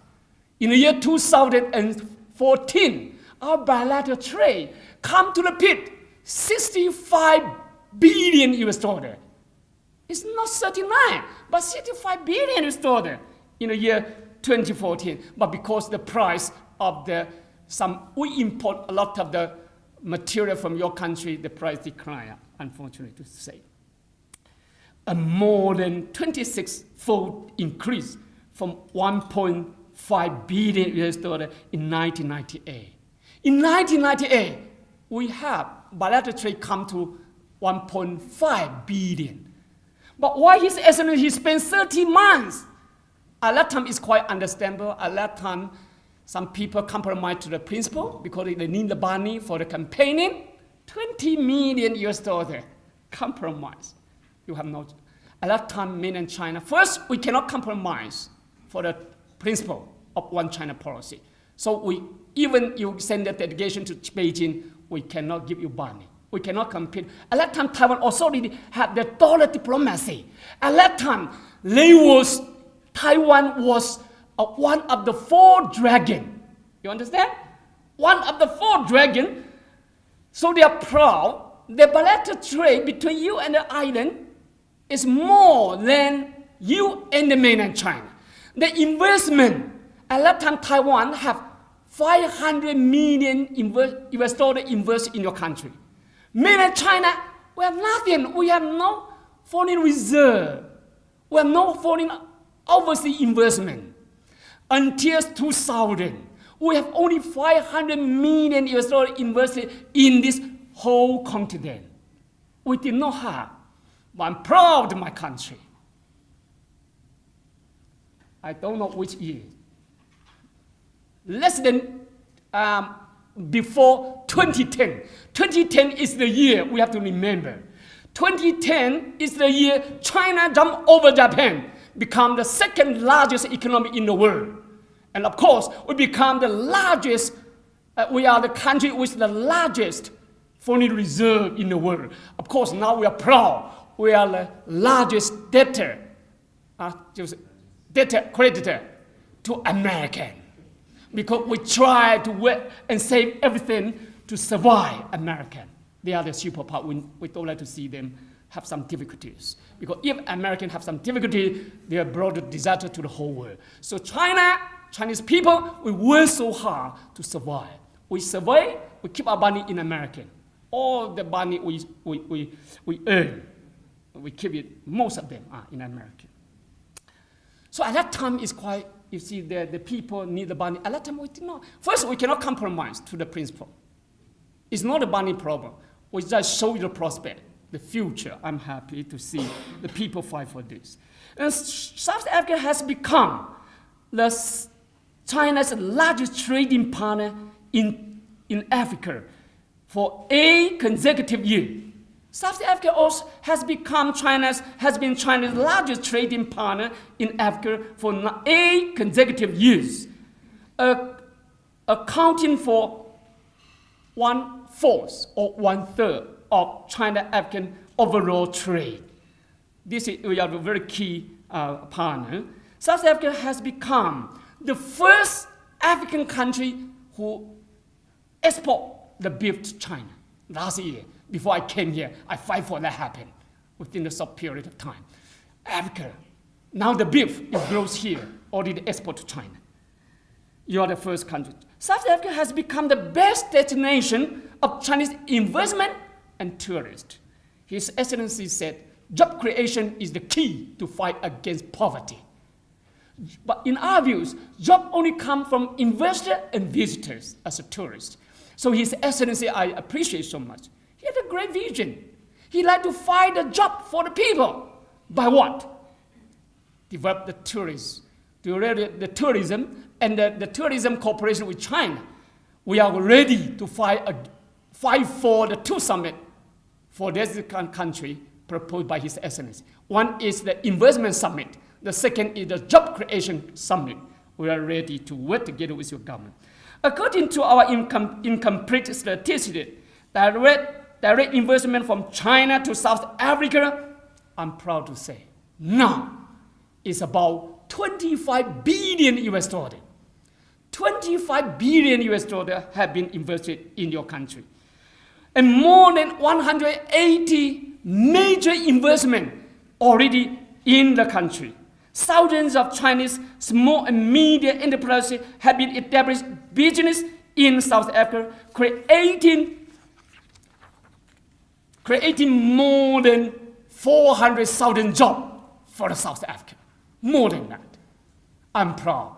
In the year 2014, our bilateral trade come to the peak, $65 billion. It's not 39, but $65 billion in the year 2014. But because the price of we import a lot of the material from your country, the price declined, unfortunately to say. a more than 26-fold increase from 1.5 billion US dollar in 1998. In 1998, we have bilateral trade come to 1.5 billion. But why His Excellency he spent 30 months? At that time, it's quite understandable. At that time, some people compromise to the principle because they need the money for the campaigning. 20 million US dollar compromise. You have no. At that time, mainland China. First, we cannot compromise for the principle of one China policy. So even you send a delegation to Beijing, we cannot give you money. We cannot compete. At that time, Taiwan authority had the dollar diplomacy. At that time, Taiwan was one of the 4 dragons. You understand? One of the 4 dragons. So they are proud. The bilateral trade between you and the island is more than you and the mainland China. The investment, at that time, Taiwan have 500 million US dollar invested in your country. Mainland China, we have nothing. We have no foreign reserve. We have no foreign overseas investment. Until 2000, we have only 500 million US dollar invested in this whole continent. We did not have. But I'm proud of my country. I don't know which year. Less than before 2010. 2010 is the year we have to remember. 2010 is the year China jumped over Japan, become the 2nd largest economy in the world. And of course, we become the largest, we are the country with the largest foreign reserve in the world. Of course, now we are proud. We are the largest debtor, creditor to American. Because we try to work and save everything to survive American. They are the superpower. We don't like to see them have some difficulties. Because if Americans have some difficulty, they have brought a disaster to the whole world. So Chinese people, we work so hard to survive. We survive, we keep our money in American. All the money we earn, we keep it, most of them are in American. So at that time, it's quite, you see, the people need the money. At that time, we did not. First, we cannot compromise to the principle. It's not a money problem. We just show you the prospect, the future. I'm happy to see the people fight for this. And South Africa has become China's largest trading partner in Africa for 8 consecutive years. South Africa also has been China's largest trading partner in Africa for 8 consecutive years, accounting for 1/4 or 1/3 of China-African overall trade. We are a very key partner. South Africa has become the first African country who export the beef to China. Last year, before I came here, I fight for that happen within a short period of time. Africa, now the beef grows here, already export to China. You are the first country. South Africa has become the best destination of Chinese investment and tourists. His Excellency said, job creation is the key to fight against poverty. But in our views, jobs only come from investors and visitors as a tourist. So His Excellency, I appreciate so much. He had a great vision. He liked to find a job for the people. By what? Develop the tourism and the tourism cooperation with China. We are ready to fight for the 2 summits for this country proposed by His Excellency. One is the investment summit. The second is the job creation summit. We are ready to work together with your government. According to our incomplete statistics, direct investment from China to South Africa, I'm proud to say, now is about 25 billion US dollars. 25 billion US dollars have been invested in your country. And more than 180 major investment already in the country. Thousands of Chinese small and medium enterprises have been established business in South Africa, creating more than 400,000 jobs for the South Africa. More than that. I'm proud.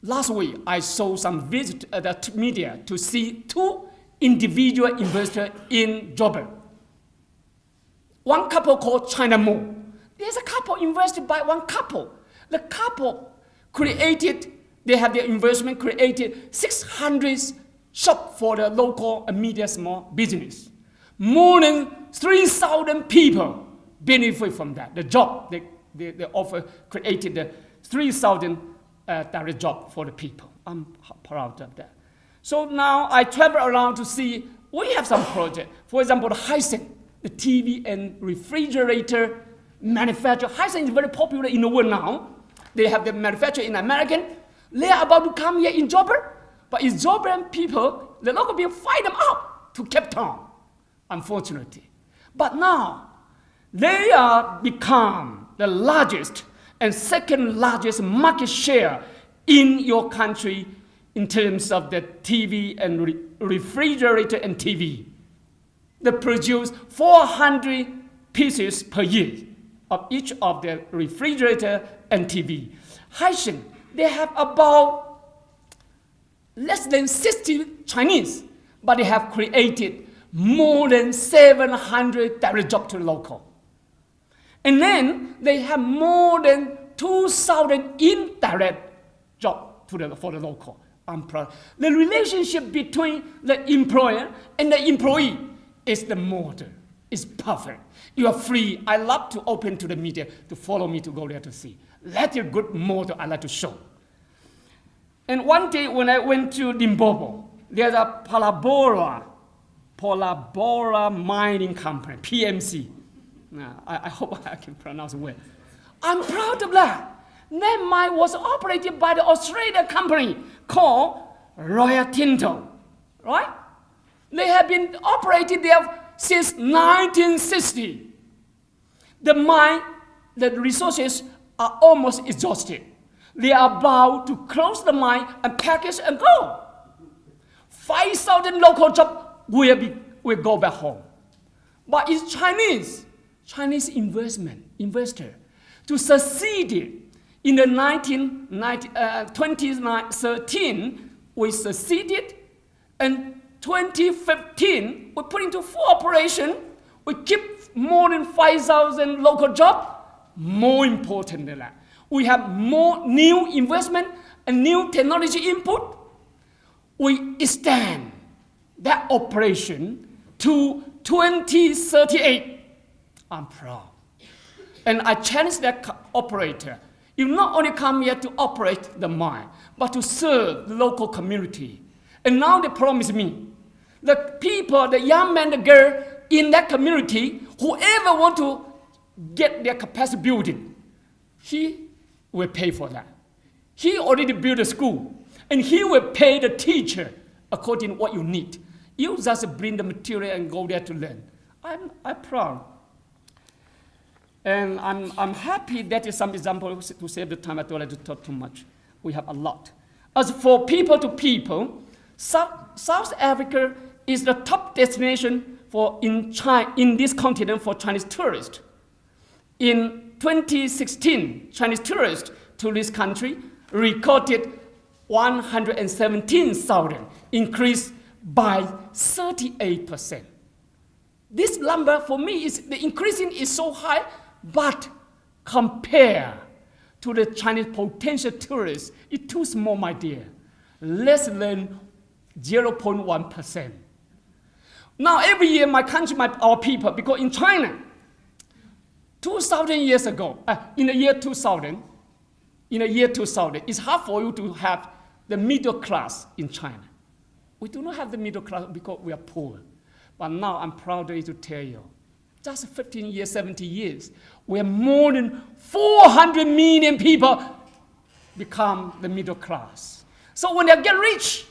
Last week, I saw some visit at the media to see 2 individual investors in Joburg. One couple called China Mall. There's a couple invested by one couple. The couple they have their investment, created 600 shops for the local and medium small business. More than 3,000 people benefit from that. The job they offer created the 3,000 direct job for the people. I'm proud of that. So now I travel around to see, we have some project. For example, the Hisense, the TV and refrigerator manufacturer. Hisense is very popular in the world now. They have the manufacturer in American. They are about to come here in Joburg, but it's Joburg people, the local people fight them out to Cape Town, unfortunately. But now, they are become the largest and second largest market share in your country in terms of the TV and refrigerator and TV. They produce 400 pieces per year of each of the refrigerator and TV. Hisense, they have about less than 60 Chinese, but they have created more than 700 direct jobs to the local. And then they have more than 2,000 indirect jobs for the local. I'm proud. The relationship between the employer and the employee is the model. It's perfect. You are free. I love to open to the media to follow me to go there to see. That's a good model I like to show. And one day when I went to Limpopo, there's a Palabora Mining Company, PMC. I hope I can pronounce it well. I'm proud of that. That mine was operated by the Australian company called Rio Tinto, right? They have been operated there since 1960. The mine, the resources are almost exhausted. They are about to close the mine and package and go. 5,000 local jobs will go back home. But it's Chinese investor to succeed in the 2013, we succeeded, and 2015, we put into full operation, we keep more than 5,000 local jobs. More important than that, we have more new investment and new technology input. We extend that operation to 2038. I'm proud. And I challenge that operator. You not only come here to operate the mine, but to serve the local community. And now they promise me, the people, the young man, the girl in that community, whoever want to get their capacity building, he will pay for that. He already built a school, and he will pay the teacher according to what you need. You just bring the material and go there to learn. I'm proud. And I'm happy that is some example to save the time. I don't like to talk too much. We have a lot. As for people to people, South Africa is the top destination in this continent for Chinese tourists. In 2016, Chinese tourists to this country recorded 117,000, increased by 38%. This number for me the increasing is so high, but compared to the Chinese potential tourists, it's too small, my dear. Less than 0.1%. Now every year my country, our people, because in China, 2,000 years ago, in the year 2000, it's hard for you to have the middle class in China. We do not have the middle class because we are poor. But now I'm proud to tell you, just 15 years, 70 years, we have more than 400 million people become the middle class. So when they get rich,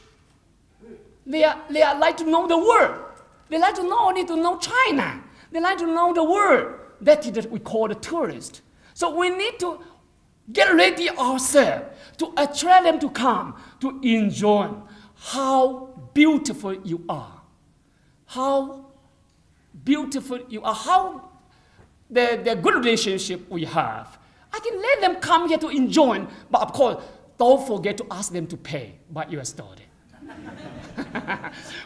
they like to know the world. They like to not only to know China, they like to know the world. That is what we call the tourist. So we need to get ready ourselves to attract them to come, to enjoy how beautiful you are. How beautiful you are, how the good relationship we have, I think let them come here to enjoy, but of course, don't forget to ask them to pay by US dollar.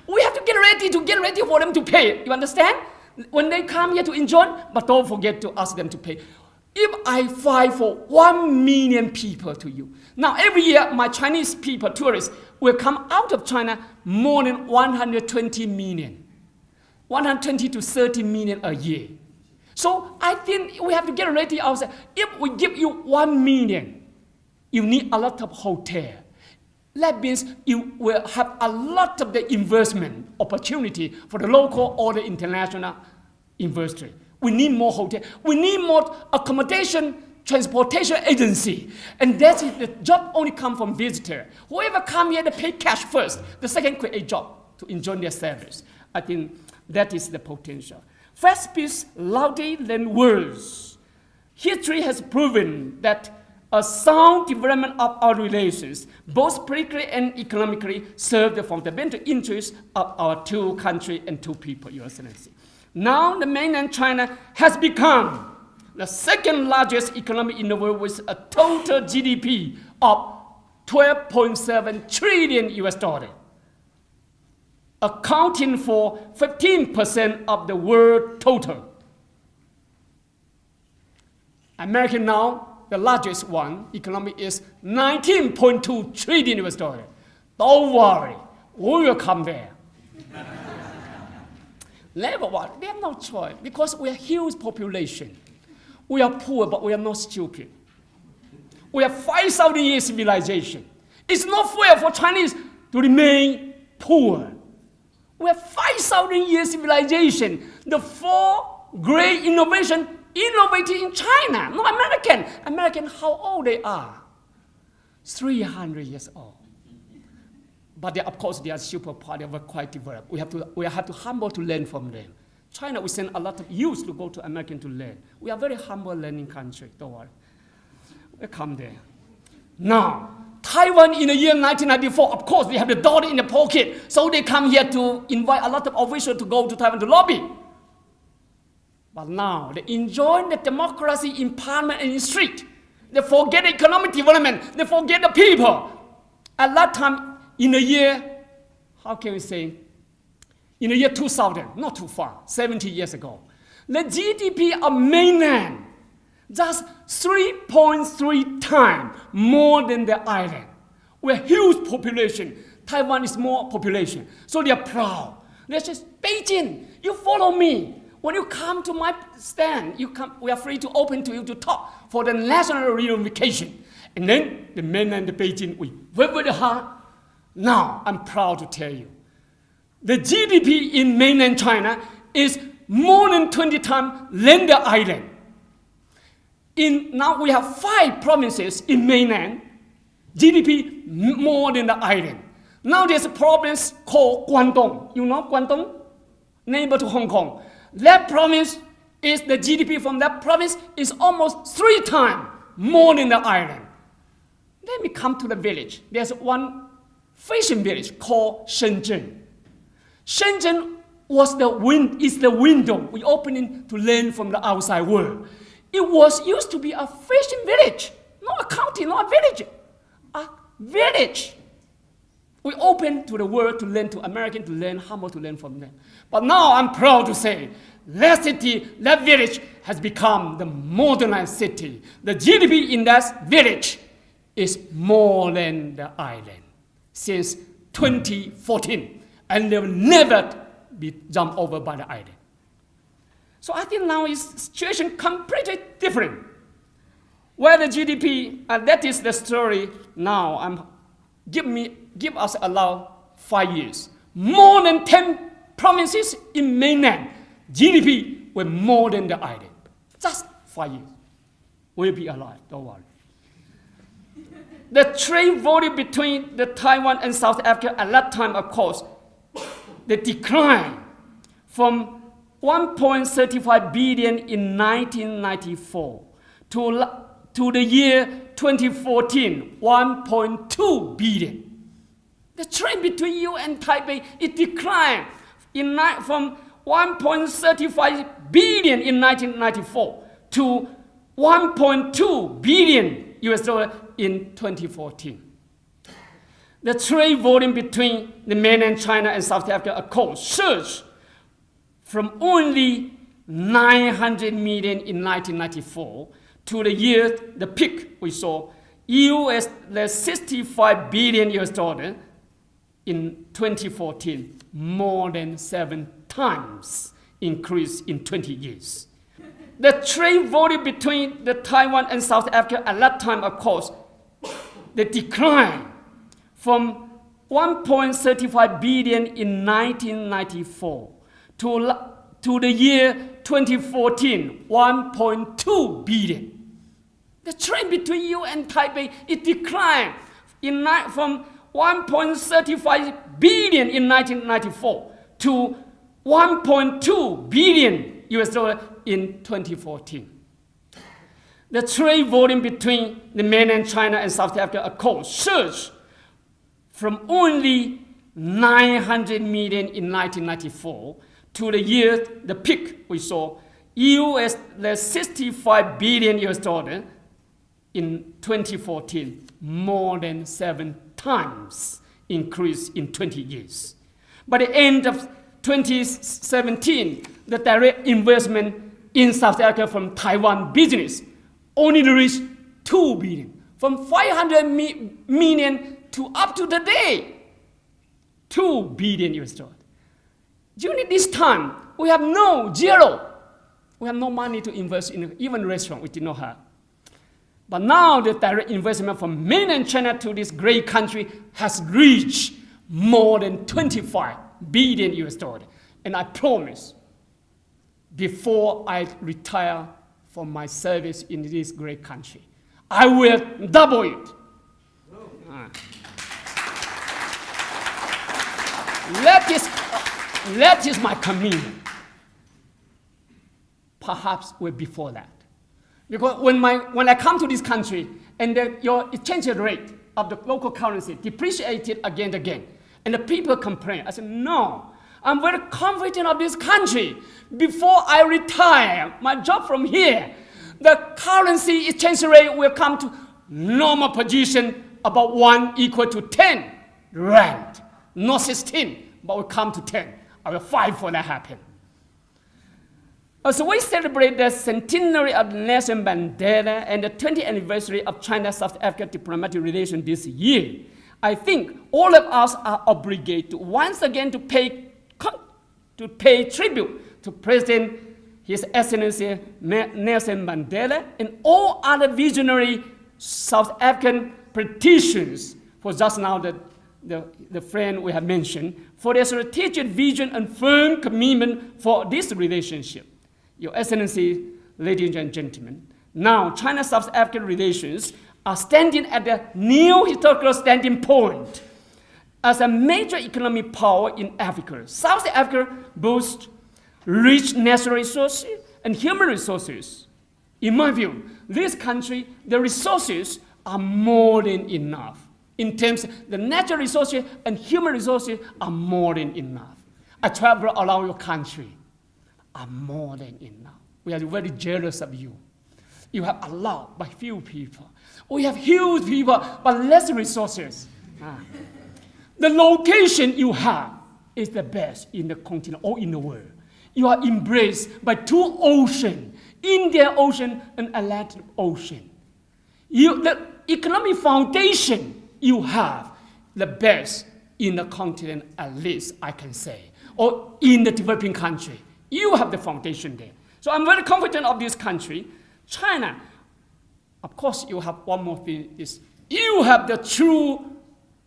We have to get ready for them to pay. You understand? When they come here to enjoy, but don't forget to ask them to pay. If I fly for 1 million people to you, now every year my Chinese people, tourists, will come out of China more than 120 million, 120 to 30 million a year. So I think we have to get ready ourselves. If we give you 1 million, you need a lot of hotel. That means you will have a lot of the investment opportunity for the local or the international investor. We need more hotel. We need more accommodation, transportation agency. And that's it. The job only come from visitor. Whoever come here, they pay cash first. The second create job to enjoy their service. I think that is the potential. First speech louder than words. History has proven that a sound development of our relations, both politically and economically, serve the fundamental interests of our two countries and two people, Your Excellency. Now, the mainland China has become the second largest economy in the world with a total GDP of 12.7 trillion US dollar, accounting for 15% of the world total. America now, the largest one, economy is 19.2 trillion US dollar. Don't worry, we will come there. Never worry, we have no choice because we are a huge population. We are poor, but we are not stupid. We have 5,000 years civilization. It's not fair for Chinese to remain poor. We have 5,000 years civilization. The 4 great innovations innovated in China, not American. American, how old they are? 300 years old. But they, of course, they are superpower. They were quite developed. We have to humble to learn from them. China, we send a lot of youth to go to America to learn. We are very humble learning country. Don't worry. We come there. Now, Taiwan in the year 1994, of course, they have the dollar in the pocket, so they come here to invite a lot of officials to go to Taiwan to lobby. But now, they enjoy the democracy in parliament and in the street. They forget economic development. They forget the people. At that time, in the year, how can we say, in the year 2000, not too far, 70 years ago, the GDP of mainland just 3.3 times more than the island. We're a huge population. Taiwan is more population. So they are proud. They say, Beijing, you follow me. When you come to my stand, we are free to open to you to talk for the national reunification. And then the mainland, the Beijing, we work very hard. Now, I'm proud to tell you, the GDP in mainland China is more than 20 times than the island. Now we have 5 provinces in mainland, GDP more than the island. Now there's a province called Guangdong. You know Guangdong? Neighbor to Hong Kong. That province is, the GDP from that province is almost 3 times more than the island. Then we come to the village. There's one fishing village called Shenzhen. Shenzhen is the window we open in to learn from the outside world. It was used to be a fishing village, not a county, not a village. A village. We open to the world to learn, to Americans to learn, humble to learn from them. But now I'm proud to say, that city, that village has become the modernized city. The GDP in that village is more than the island since 2014. And they will never be jumped over by the island. So I think now is situation completely different. Where the GDP, and that is the story now. Give us allow 5 years. More than 10 provinces in mainland, GDP were more than the island. Just 5 years. We'll be alive, don't worry. The trade volume between the Taiwan and South Africa at that time, of course, the decline from 1.35 billion in 1994 to the year 2014, 1.2 billion. The trade between you and Taipei, it declined from 1.35 billion in 1994 to 1.2 billion US dollar in 2014. The trade volume between the mainland China and South Africa, of course, surged from only 900 million in 1994 to the peak we saw, US 65 billion US dollar in 2014, more than 7 times increase in 20 years. The trade volume between the Taiwan and South Africa at that time, of course, the decline from 1.35 billion in 1994 to the year 2014, 1.2 billion. The trade between you and Taipei, it declined from 1.35 billion in 1994 to 1.2 billion US dollar in 2014. The trade volume between the mainland China and South Africa, of course, surged from only 900 million in 1994 to the peak we saw, US 65 billion US dollar in 2014, more than 7 times increase in 20 years. By the end of 2017, the direct investment in South Africa from Taiwan business only reached 2 billion, from 500 million to up to the day, 2 billion US dollars. During this time, we have zero. We have no money to invest in even restaurant we did not have. But now the direct investment from mainland China to this great country has reached more than 25 billion US dollars. And I promise, before I retire from my service in this great country, I will double it. That is my commitment. Perhaps way before that. Because when I come to this country and your exchange rate of the local currency depreciated again, and the people complain, I said, no, I'm very confident of this country. Before I retire my job from here, the currency exchange rate will come to normal position, about 1 equal to 10 rand. Not 16, but will come to 10. I will fight for that happen. As we celebrate the centenary of Nelson Mandela and the 20th anniversary of China-South Africa diplomatic relations this year, I think all of us are obligated once again to pay tribute to President His Excellency Nelson Mandela and all other visionary South African politicians, for just now the friend we have mentioned, for their strategic vision and firm commitment for this relationship. Your Excellency, ladies and gentlemen, now China-South African relations are standing at a new historical standing point. As a major economic power in Africa, South Africa boasts rich natural resources and human resources. In my view, this country, the resources are more than enough. In terms of the natural resources and human resources are more than enough. I travel around your country, are more than enough. We are very jealous of you. You have a lot, but few people. We have huge people, but less resources. The location you have is the best in the continent or in the world. You are embraced by 2 oceans, Indian Ocean and Atlantic Ocean. The economic foundation you have, the best in the continent, at least I can say, or in the developing country. You have the foundation there. So I'm very confident of this country. China, of course, you have one more thing, is you have the true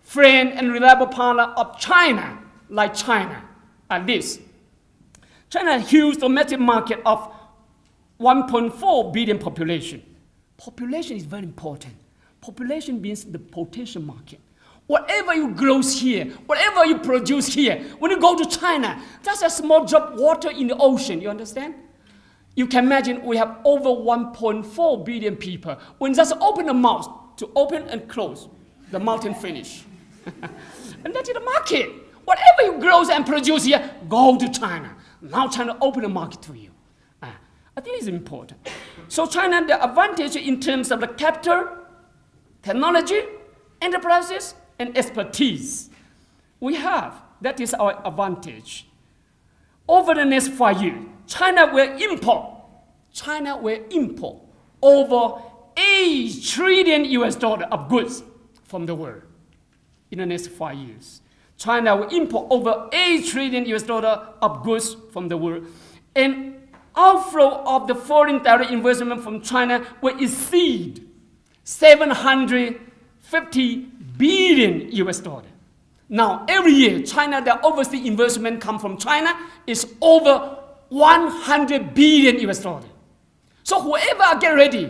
friend and reliable partner of China, like China, at least. China has a huge domestic market of 1.4 billion population. Population is very important. Population means the potential market. Whatever you grow here, whatever you produce here, when you go to China, that's a small drop of water in the ocean, you understand? You can imagine we have over 1.4 billion people. When you just open the mouth, to open and close, the mouth and finish. And that is the market. Whatever you grow and produce here, go to China. Now China open the market to you. I think it's important. So China, the advantage in terms of the capital, technology, enterprises, and expertise we have. That is our advantage. Over the next 5 years, China will import over $8 trillion of goods from the world in the next 5 years. China will import over $8 trillion of goods from the world. And outflow of the foreign direct investment from China will exceed $750 billion. Now, every year, China, the overseas investment come from China is over $100 billion. So whoever get ready,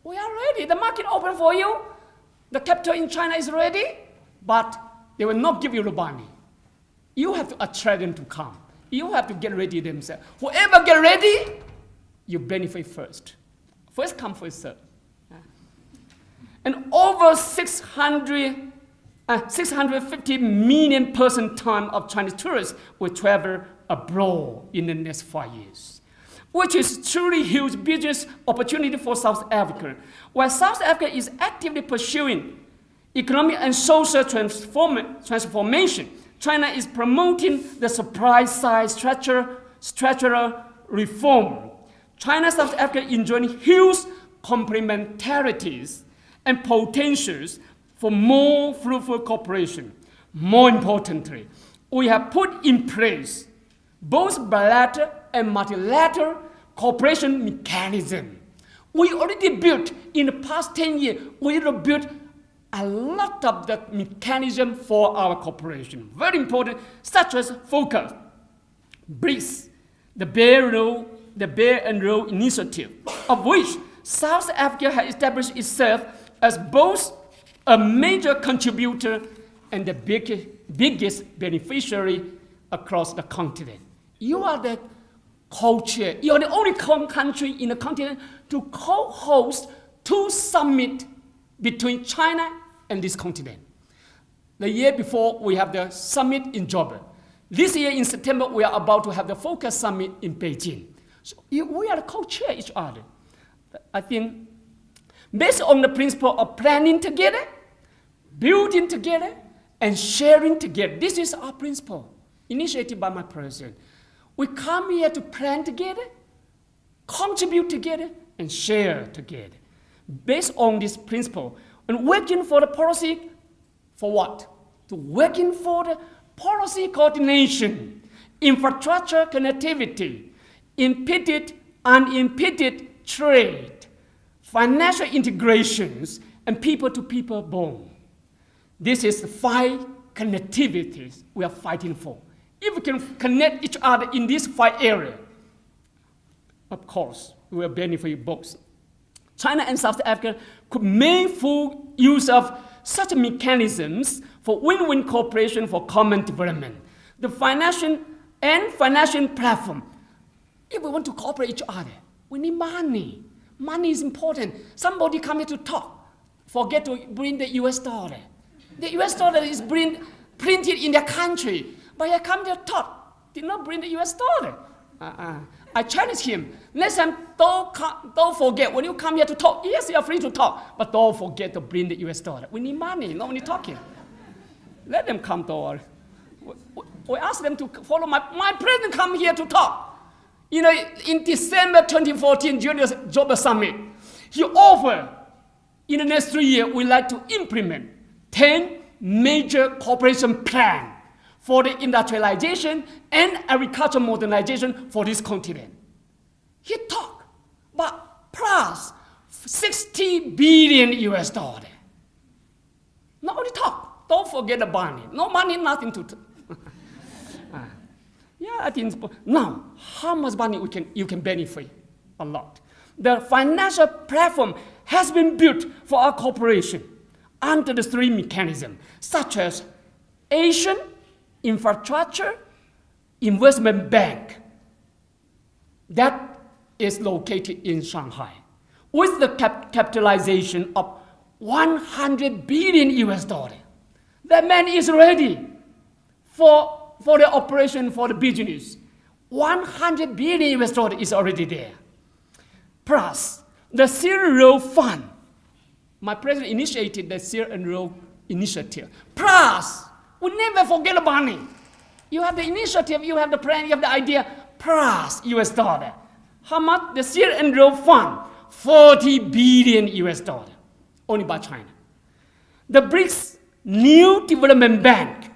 we are ready. The market open for you. The capital in China is ready, but they will not give you the money. You have to attract them to come. You have to get ready themselves. Whoever get ready, you benefit first. First come, first serve. And over 650 million person time of Chinese tourists will travel abroad in the next 5 years, which is truly huge business opportunity for South Africa. While South Africa is actively pursuing economic and social transformation, China is promoting the supply-side structural reform. China-South Africa enjoying huge complementarities and potentials for more fruitful cooperation. More importantly, we have put in place both bilateral and multilateral cooperation mechanism. We already built, in the past 10 years, we already built a lot of the mechanism for our cooperation. Very important, such as FOCUS, BRICS, the Belt and Road Initiative, of which South Africa has established itself as both a major contributor and the biggest beneficiary across the continent. You are the co-chair. You are the only country in the continent to co-host 2 summits between China and this continent. The year before, we have the summit in Joburg. This year in September, we are about to have the FOCUS summit in Beijing. So we are co-chair each other. I think based on the principle of planning together, building together, and sharing together. This is our principle, initiated by my president. We come here to plan together, contribute together, and share together. Based on this principle, and working for the policy, for what? To working for the policy coordination, infrastructure connectivity, unimpeded trade, financial integrations, and people-to-people bond. This is the 5 connectivities we are fighting for. If we can connect each other in these 5 areas, of course, we will benefit both. China and South Africa could make full use of such mechanisms for win-win cooperation for common development. The financial platform. If we want to cooperate each other, we need money. Money is important. Somebody come here to talk, forget to bring the US dollar. The US dollar is printed in their country, but I come here to talk, did not bring the US dollar. I challenge him. Next time, don't forget, when you come here to talk, yes, you are free to talk, but don't forget to bring the US dollar. We need money, not only talking. Let them come to our, we ask them to follow my president come here to talk. You know, in December 2014, during the Joburg Summit, he offered, in the next 3 years, we'd like to implement 10 major cooperation plans for the industrialization and agriculture modernization for this continent. He talked about plus $60 billion. Not only talk, don't forget the money. No money, nothing to yeah, I think now, how much money you can benefit? A lot. The financial platform has been built for our cooperation under the 3 mechanisms, such as Asian Infrastructure Investment Bank that is located in Shanghai with the capitalization of $100 billion. That man is ready for the operation, for the business. $100 billion is already there. Plus, the Silk Road Fund. My president initiated the Silk Road Initiative. Plus, we never forget the money. You have the initiative, you have the plan, you have the idea, plus US dollar. How much? The Silk Road Fund, $40 billion, only by China. The BRICS New Development Bank,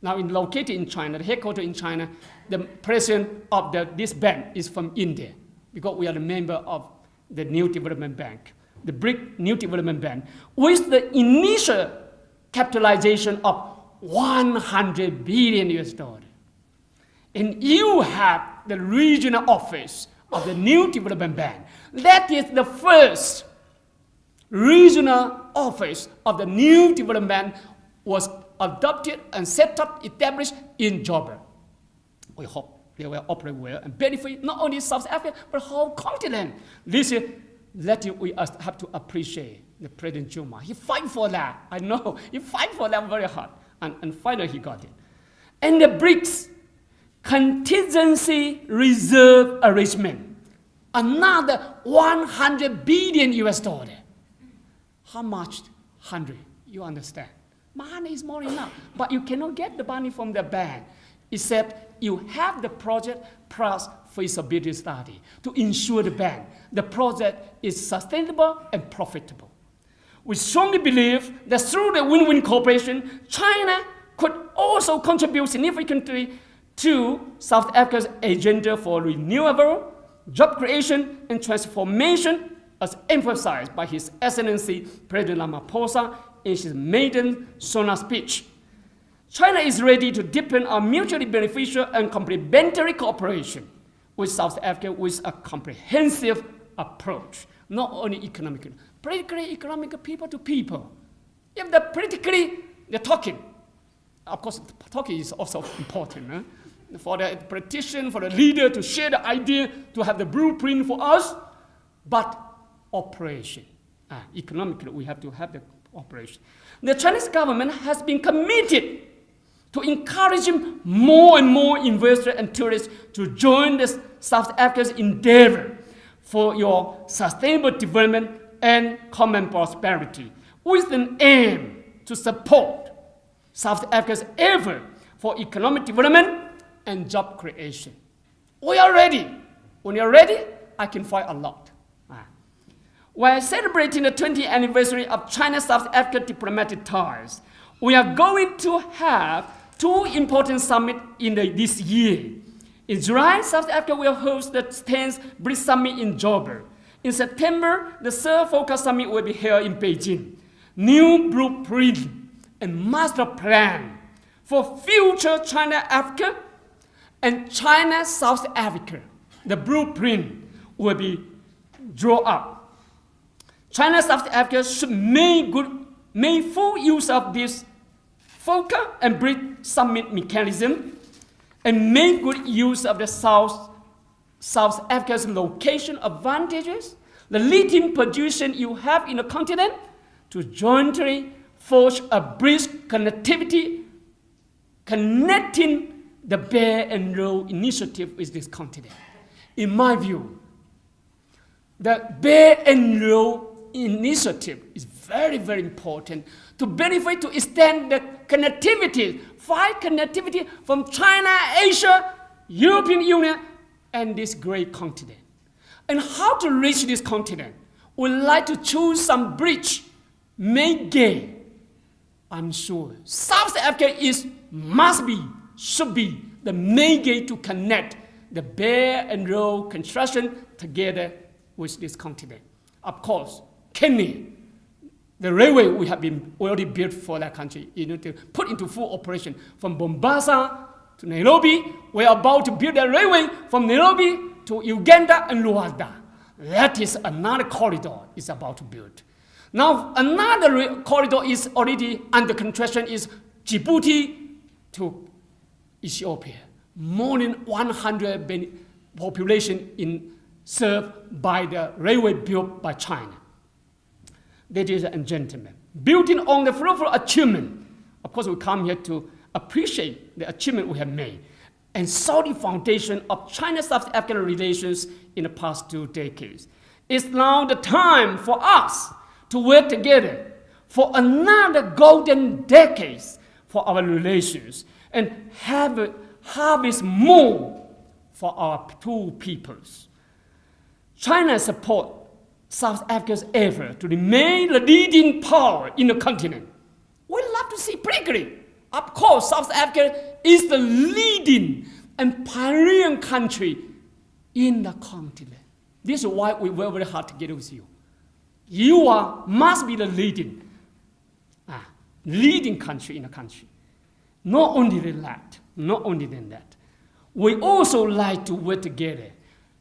now located in China, the headquarters in China, the president of this bank is from India, because we are a member of the New Development Bank, the BRIC New Development Bank, with the initial capitalization of $100 billion. And you have the regional office of the New Development Bank. That is the first regional office of the New Development Bank was adopted and set up, established in Joburg. We hope they will operate well and benefit not only South Africa, but the whole continent. This is we have to appreciate the President Zuma. He fight for that. I know. He fight for that very hard. And finally he got it. And the BRICS Contingency Reserve Arrangement, another $100 billion. How much? 100. You understand? Money is more enough. But you cannot get the money from the bank, except you have the project plus feasibility study to ensure the project is sustainable and profitable. We strongly believe that through the win-win cooperation, China could also contribute significantly to South Africa's agenda for renewable, job creation, and transformation, as emphasized by His Excellency President Ramaphosa in his maiden Sona speech. China is ready to deepen our mutually beneficial and complementary cooperation with South Africa with a comprehensive approach, not only economically, politically, economic, people to people. If the politically, they're talking. Of course, talking is also important. For the politician, for the leader to share the idea, to have the blueprint for us, but operation. Economically, we have to have the operation. The Chinese government has been committed to encouraging more and more investors and tourists to join the South Africa's endeavor for your sustainable development and common prosperity, with an aim to support South Africa's effort for economic development and job creation. We are ready. When you're ready, I can fight a lot. While celebrating the 20th anniversary of China-South Africa diplomatic ties, we are going to have two important summits this year. In July, South Africa will host the 10th BRICS Summit in Joburg. In September, the third Focus Summit will be held in Beijing. New blueprint and master plan for future China-Africa and China-South Africa. The blueprint will be drawn up. China-South Africa should make full use of this FOCA and BRICS Summit mechanism and make good use of the South Africa's location advantages, the leading position you have in the continent, to jointly forge a BRICS connectivity, connecting the Belt and Road Initiative with this continent. In my view, the Belt and Road Initiative is very, very important to benefit, to extend the connectivity, fight connectivity from China, Asia, European Union, and this great continent. And how to reach this continent? We'd like to choose some bridge, make gay. I'm sure South Africa should be the main gate to connect the Belt and Road construction together with this continent. Of course, Kenya, the railway we have been already built for that country, to put into full operation from Mombasa to Nairobi. We are about to build a railway from Nairobi to Uganda and Rwanda. That is another corridor is about to build. Now another corridor is already under construction, is Djibouti to Ethiopia. More than 100 population served by the railway built by China. Ladies and gentlemen, building on the fruitful achievement, of course we come here to appreciate the achievement we have made, and solid foundation of China-South African relations in the past 2 decades. It's now the time for us to work together for another golden decades for our relations and harvest more for our two peoples. China supports South Africa's effort to remain the leading power in the continent. We love to see briefly. Of course, South Africa is the leading and pioneering country in the continent. This is why we work very hard together with you. You must be the leading country in the country. Not only that, we also like to work together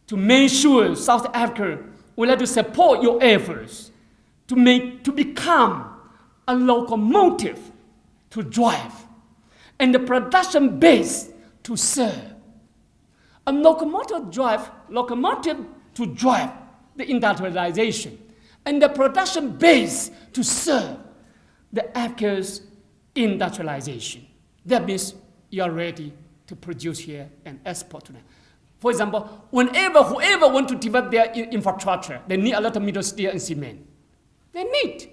to make sure South Africa will like to support your efforts to become a locomotive to drive and the production base to serve. A locomotive to drive the industrialization and the production base to serve the Africa's industrialization. That means you are ready to produce here and export to them. For example, whoever want to develop their infrastructure, they need a lot of middle steel and cement. They need.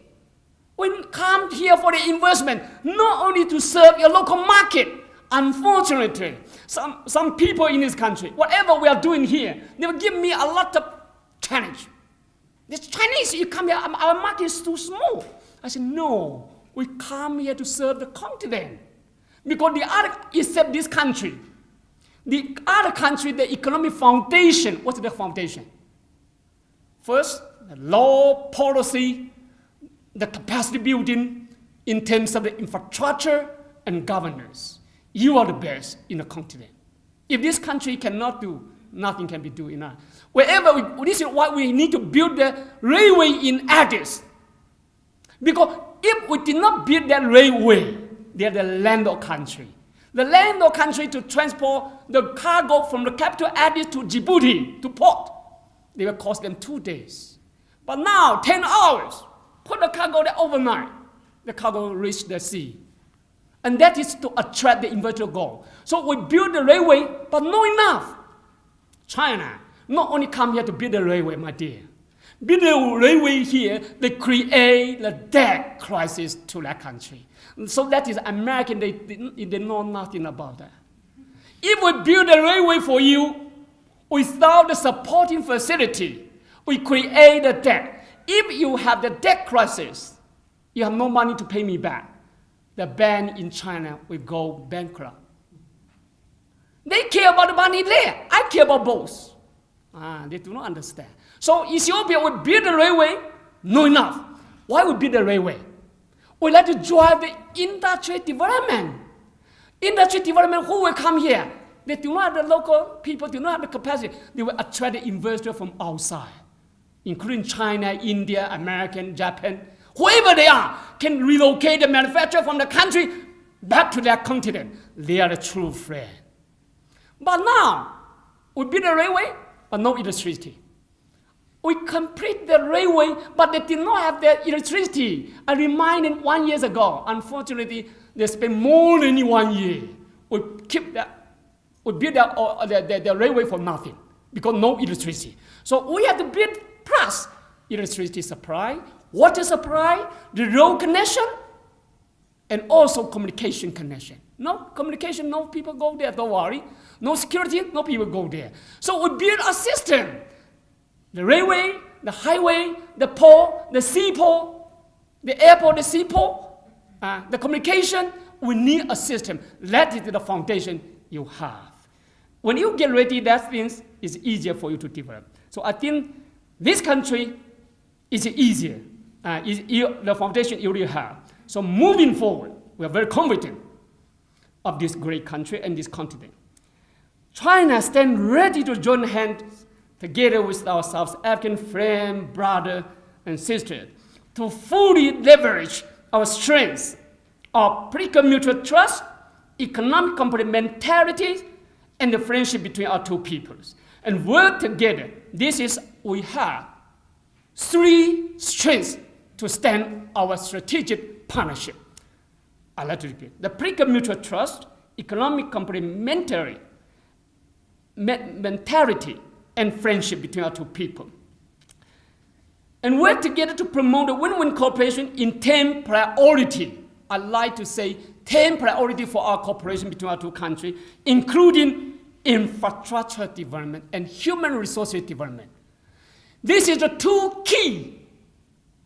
We come here for the investment, not only to serve your local market. Unfortunately, some people in this country, whatever we are doing here, they will give me a lot of challenge. The Chinese, you come here, our market is too small. I said, no, we come here to serve the continent. Because the other, except this country, the other country, the economic foundation, what's the foundation? First, the law, policy, the capacity building in terms of the infrastructure and governance. You are the best in the continent. If this country cannot do, nothing can be done in us. This is why we need to build the railway in Addis. Because if we did not build that railway, they are the landlocked country. The landlocked country to transport the cargo from the capital Addis to Djibouti, to port, they will cost them 2 days. But now, 10 hours, put the cargo there overnight, the cargo will reach the sea. And that is to attract the investor goal. So we build the railway, but not enough. China not only come here to build the railway, my dear. Build the railway here, they create the debt crisis to that country. So that is American, they know nothing about that. If we build a railway for you, without the supporting facility, we create a debt. If you have the debt crisis, you have no money to pay me back, the bank in China will go bankrupt. They care about the money there. I care about both. They do not understand. So Ethiopia will build a railway, not enough. Why we build a railway? We like to drive the industry development. Industry development, who will come here? They do not have the local people, do not have the capacity. They will attract the investor from outside, including China, India, American, Japan. Whoever they are can relocate the manufacturer from the country back to their continent. They are the true friend. But now, we build a railway, but no electricity. We complete the railway, but they did not have the electricity. I reminded 1 year ago, unfortunately, they spent more than 1 year. We build the railway for nothing, because no electricity. So we have to build plus electricity supply, water supply, the road connection, and also communication connection. No communication, no people go there, don't worry. No security, no people go there. So we build a system. The railway, the highway, the port, the seaport, the airport, the seaport, the communication, we need a system. That is the foundation you have. When you get ready, that means it's easier for you to develop. So I think this country is easier. The foundation you already have. So moving forward, we are very confident of this great country and this continent. China stands ready to join hands together with our South African friend, brother, and sister to fully leverage our strengths of political mutual trust, economic complementarity, and the friendship between our two peoples, and work together. We have 3 strengths to stand our strategic partnership. I'd like to repeat. The political mutual trust, economic complementary, mentality and friendship between our two people. And work together to promote a win-win cooperation in 10 priorities. I like to say 10 priorities for our cooperation between our two countries, including infrastructure development and human resources development. This is the two key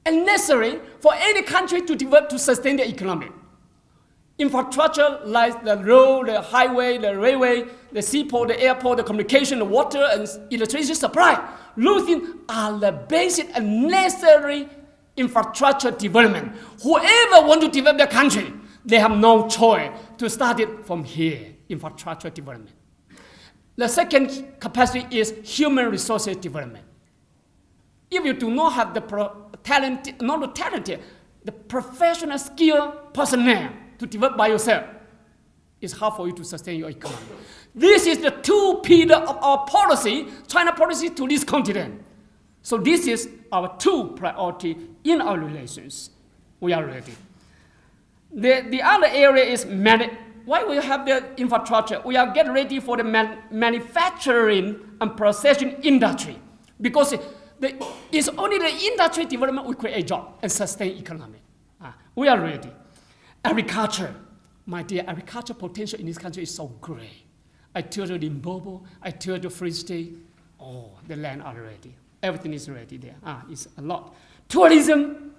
and necessary for any country to develop to sustain the economy. Infrastructure like the road, the highway, the railway, the seaport, the airport, the communication, the water, and electricity supply. Those things are the basic and necessary infrastructure development. Whoever wants to develop their country, they have no choice to start it from here, infrastructure development. The second capacity is human resources development. If you do not have the the professional skilled personnel to develop by yourself, it's hard for you to sustain your economy. This is the two pillars of our policy, China policy to this continent. So this is our two priority in our relations. We are ready. The other area is why we have the infrastructure? We are getting ready for the manufacturing and processing industry, because it's only the industry development will create a job and sustain economy. We are ready. Agriculture, my dear, agriculture potential in this country is so great. I toured Limpopo, I toured the Free State. Oh, the land are ready. Everything is ready there. It's a lot. Tourism,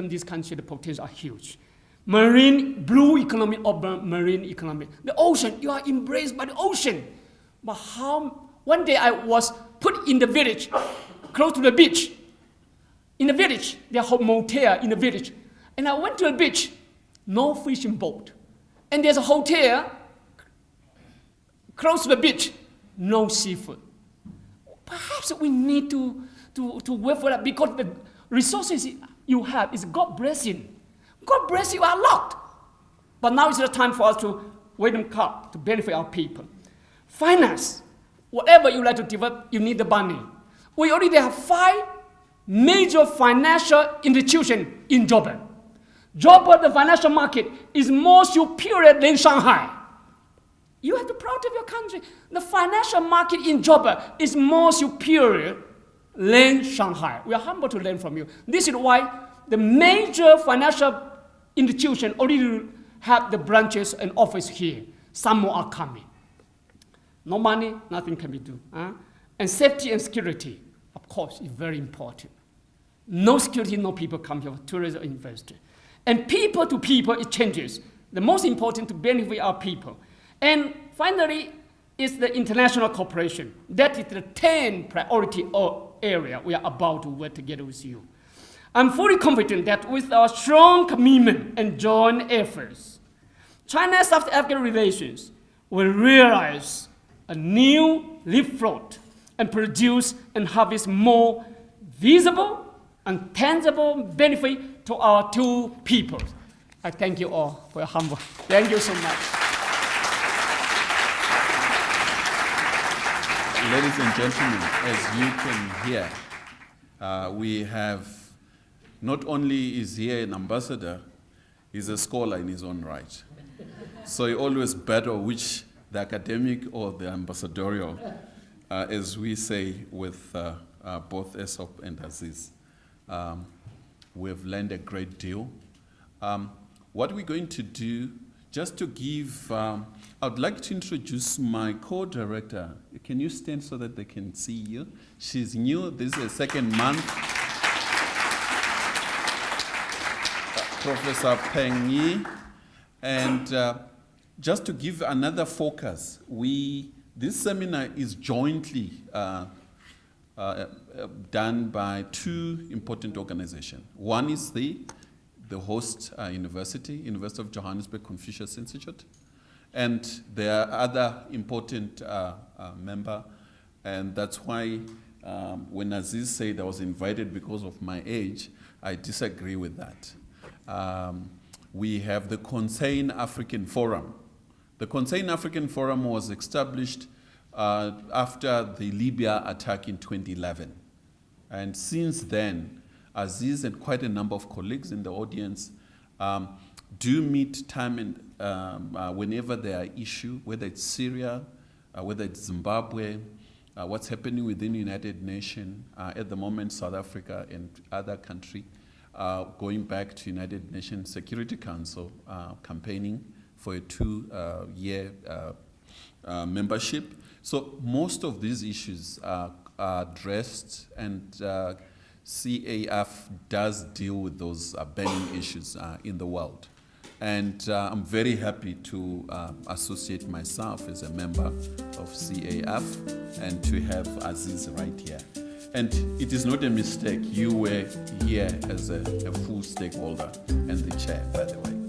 this country, the potential are huge. Marine, blue economy or marine economy. The ocean, you are embraced by the ocean. But one day I was put in the village, close to the beach. In the village, they have a motel in the village. And I went to the beach, no fishing boat. And there's a hotel close to the beach, no seafood. Perhaps we need to work for that, because the resources you have is God blessing. God bless you a lot. But now is the time for us to wake them up to benefit our people. Finance, whatever you like to develop, you need the money. We already have 5 major financial institutions in Joburg. Joburg, the financial market, is more superior than Shanghai. You have to protect your country. The financial market in Joburg is more superior than Shanghai. We are humble to learn from you. This is why the major financial institutions already have the branches and office here. Some more are coming. No money, nothing can be done. And safety and security, of course, is very important. No security, no people come here, tourism investors. And people to people, it changes. The most important to benefit our people. And finally, is the international cooperation. That is the 10 priority area we are about to work together with you. I'm fully confident that with our strong commitment and joint efforts, China-South Africa relations will realize a new leapfrog and produce and harvest more visible and tangible benefit to our two peoples. I thank you all for your humble. Thank you so much. Ladies and gentlemen, as you can hear, we have, not only is he an ambassador, he's a scholar in his own right. So he always battle which the academic or the ambassadorial, as we say with both Aesop and Aziz. We've learned a great deal. What we're going to do, just to give, I'd like to introduce my co-director. Can you stand so that they can see you? She's new, this is the second month. Professor Peng Yi. And just to give another focus, this seminar is jointly done by 2 important organizations. One is the host University of Johannesburg, Confucius Institute. And there are other important members. And that's why when Aziz said I was invited because of my age, I disagree with that. We have the Concern African Forum. The Concern African Forum was established after the Libya attack in 2011. And since then, Aziz and quite a number of colleagues in the audience do meet time and whenever there are issues, whether it's Syria, whether it's Zimbabwe, what's happening within the United Nations, at the moment South Africa and other countries, going back to United Nations Security Council, campaigning for a 2-year membership. So most of these issues are addressed, and CAF does deal with those burning issues in the world. And I'm very happy to associate myself as a member of CAF and to have Aziz right here. And it is not a mistake, you were here as a full stakeholder and the chair, by the way.